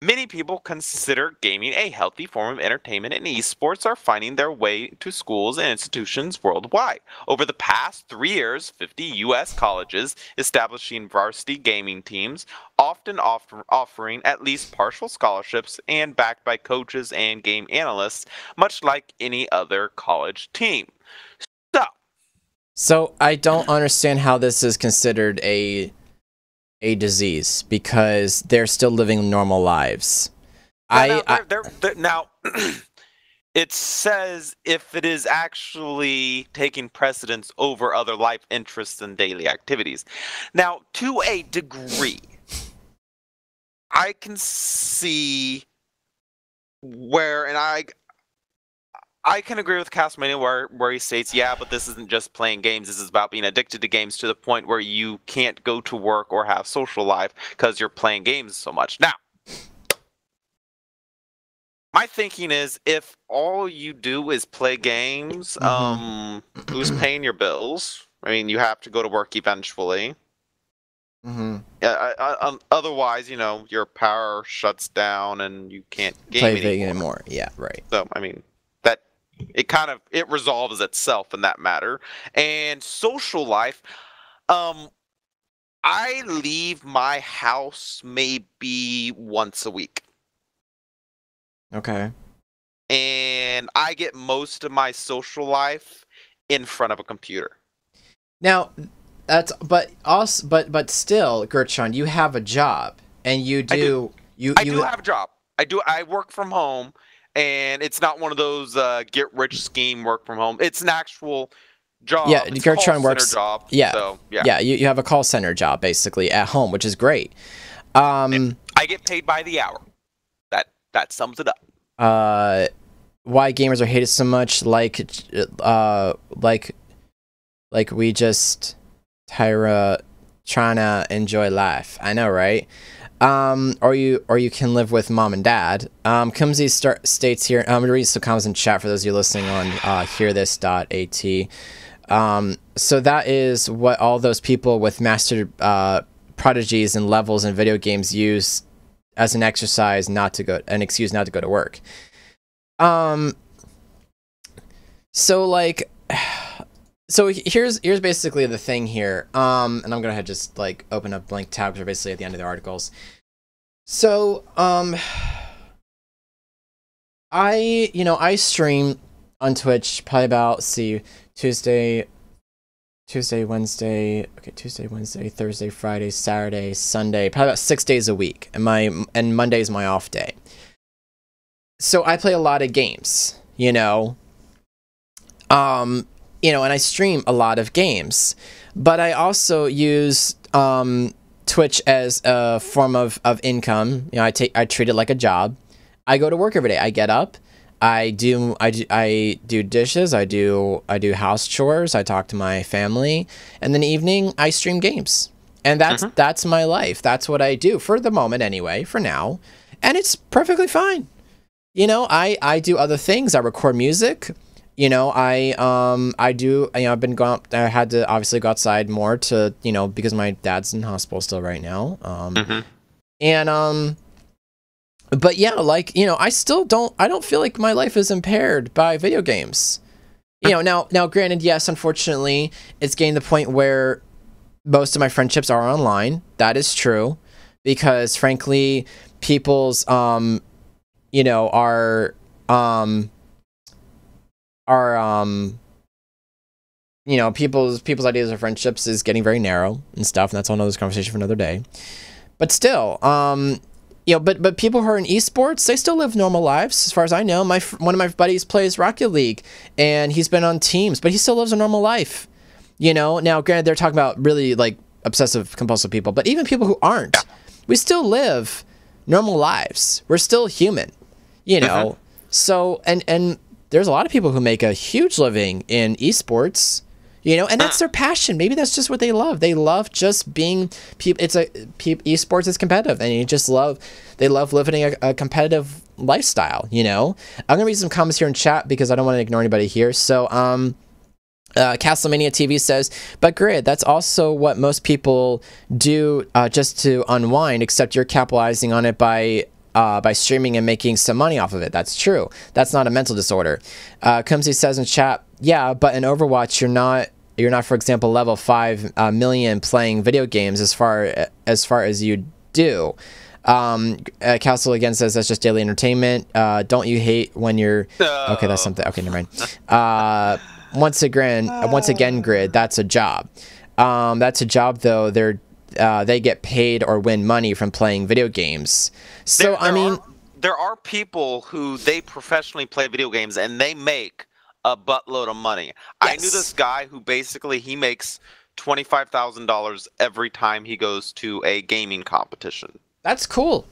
many people consider gaming a healthy form of entertainment, and esports are finding their way to schools and institutions worldwide. Over the past 3 years, 50 U.S. colleges establishing varsity gaming teams, often offering at least partial scholarships and backed by coaches and game analysts, much like any other college team. So I don't understand how this is considered a disease, because they're still living normal lives. Now, it says if it is actually taking precedence over other life interests and daily activities. Now, to a degree, I can see where, and I can agree with Castlemania where he states, yeah, but this isn't just playing games. This is about being addicted to games to the point where you can't go to work or have social life because you're playing games so much. Now, my thinking is, if all you do is play games, who's paying your bills? I mean, you have to go to work eventually. Otherwise, your power shuts down and you can't game anymore. Yeah, right. So, I mean, it resolves itself in that matter. And social life, I leave my house maybe once a week. Okay. And I get most of my social life in front of a computer. Now, but still, Gertron, you have a job, and you do. I do have a job. I work from home. And it's not one of those get-rich scheme work from home. It's an actual job. Yeah, it's Gertron works. Job, yeah, so, you have a call center job basically at home, which is great. I get paid by the hour. That sums it up. Why gamers are hated so much? Like we just trying to enjoy life. I know, right? Or you can live with mom and dad. Kumsey states here, I'm gonna read some comments in chat for those of you listening on hearthis.at. So that is what all those people with master prodigies and levels in video games use as an excuse not to go to work. So here's basically the thing here. And I'm gonna just like open up blank tabs. Are basically at the end of the articles. So I stream on Twitch probably about Tuesday, Wednesday, Thursday, Friday, Saturday, Sunday, probably about 6 days a week, and Monday's my off day. So I play a lot of games, and I stream a lot of games, but I also use Twitch as a form of income. I treat it like a job. I go to work every day. I get up, I do dishes, I do house chores, I talk to my family, and then evening I stream games. And that's my life. That's what I do for the moment anyway, for now. And it's perfectly fine. I do other things. I record music. I do, I've been going, I had to obviously go outside more to, because my dad's in hospital still right now. But yeah, like, I don't feel like my life is impaired by video games. Now granted, yes, unfortunately, it's getting to the point where most of my friendships are online. That is true, because frankly, people's, people's ideas of friendships is getting very narrow and stuff, and that's a whole other conversation for another day. But still, but people who are in esports, they still live normal lives, as far as I know. One of my buddies plays Rocket League, and he's been on teams, but he still lives a normal life. Now granted, they're talking about really like obsessive compulsive people, but even people who aren't, we still live normal lives. We're still human, So and there's a lot of people who make a huge living in esports, and that's their passion. Maybe that's just what they love. They love just being people. Esports is competitive, and they love living a competitive lifestyle. I'm gonna read some comments here in chat because I don't want to ignore anybody here. So, Castlemania TV says, but Grid, that's also what most people do just to unwind, except you're capitalizing on it by streaming and making some money off of it. That's true. That's not a mental disorder. Kumsey says in chat, yeah, but in Overwatch, you're not, for example, level 5 million playing video games as far as you do. Castle again says that's just daily entertainment. Don't you hate when you're... Okay, that's something. Okay, never mind. Once again, Grid, that's a job. That's a job, though. They get paid or win money from playing video games. So there are people who they professionally play video games and they make a buttload of money. Yes. I knew this guy who basically he makes $25,000 every time he goes to a gaming competition. That's cool.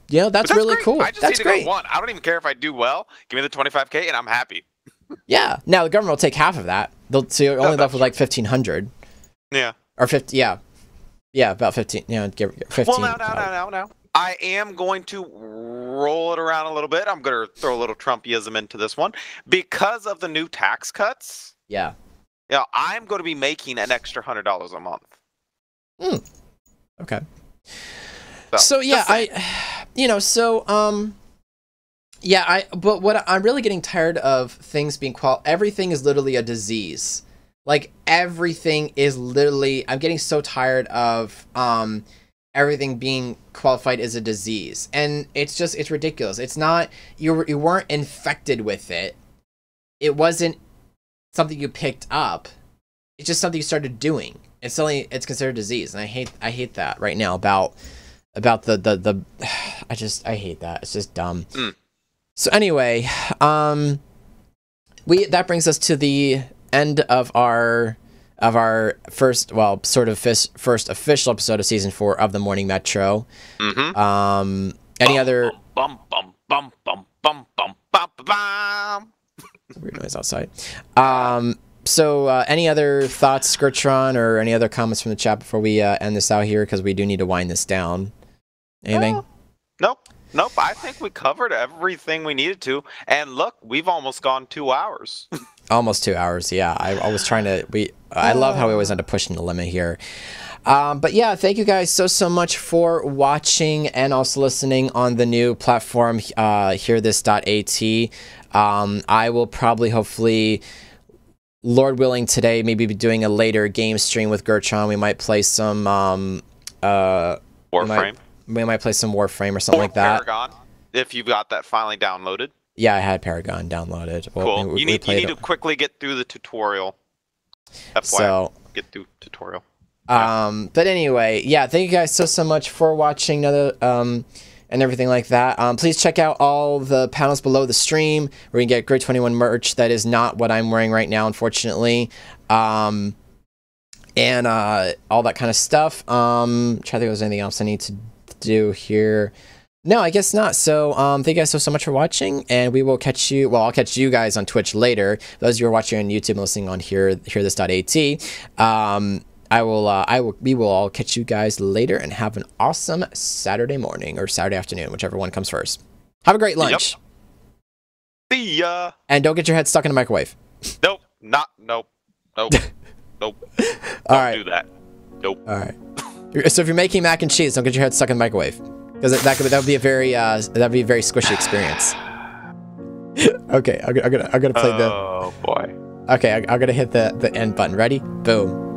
That's really great. Cool. I just that's need to great. go one. I don't even care if I do well. Give me the $25K and I'm happy. Yeah. Now the government will take half of that. So you're only left with like 1,500. Yeah. Or 50. Yeah. Yeah, about 15. 15. Well, now. I am going to roll it around a little bit. I'm going to throw a little Trumpism into this one. Because of the new tax cuts. Yeah. I'm going to be making an extra $100 a month. Okay. So yeah, but what I'm really getting tired of things being everything is literally a disease. Like everything is literally, I'm getting so tired of everything being qualified as a disease, and it's ridiculous. It's not, you weren't infected with it. It wasn't something you picked up. It's just something you started doing. It's considered a disease, and I hate that right now about the I hate that. It's just dumb. So anyway, that brings us to the end of our first, first official episode of season 4 of the Morning Metro. Any other weird noise outside. So any other thoughts, Gertron, or any other comments from the chat before we end this out here, because we do need to wind this down? Anything? Nope. I think we covered everything we needed to. And look, we've almost gone 2 hours. Almost 2 hours, yeah. I was trying to... I love how we always end up pushing the limit here. But yeah, thank you guys so much for watching and also listening on the new platform, hearthis.at. I will probably, hopefully... Lord willing, today maybe be doing a later game stream with Gertron. We might play some Warframe. We might play some Warframe or something like that. Paragon, if you've got that finally downloaded. Yeah, I had Paragon downloaded. Well, cool. You need to quickly get through the tutorial. So get through tutorial. But anyway, yeah, thank you guys so much for watching another and everything like that. Please check out all the panels below the stream where you can get Grade 21 merch. That is not what I'm wearing right now, unfortunately. And all that kind of stuff. Try to think if there's anything else I need to do here. No, I guess not. So, thank you guys so much for watching, and we will catch you. Well, I'll catch you guys on Twitch later. Those of you who are watching on YouTube and listening on hearthis.at. We will all catch you guys later, and have an awesome Saturday morning or Saturday afternoon, whichever one comes first. Have a great lunch. Yep. See ya. And don't get your head stuck in the microwave. Nope. Nope. All right. Do that. Nope. All right. So if you're making mac and cheese, don't get your head stuck in the microwave, because that would be a very squishy experience. Okay, I'm gonna play the. Oh boy. Okay, I'm gonna hit the end button. Ready? Boom.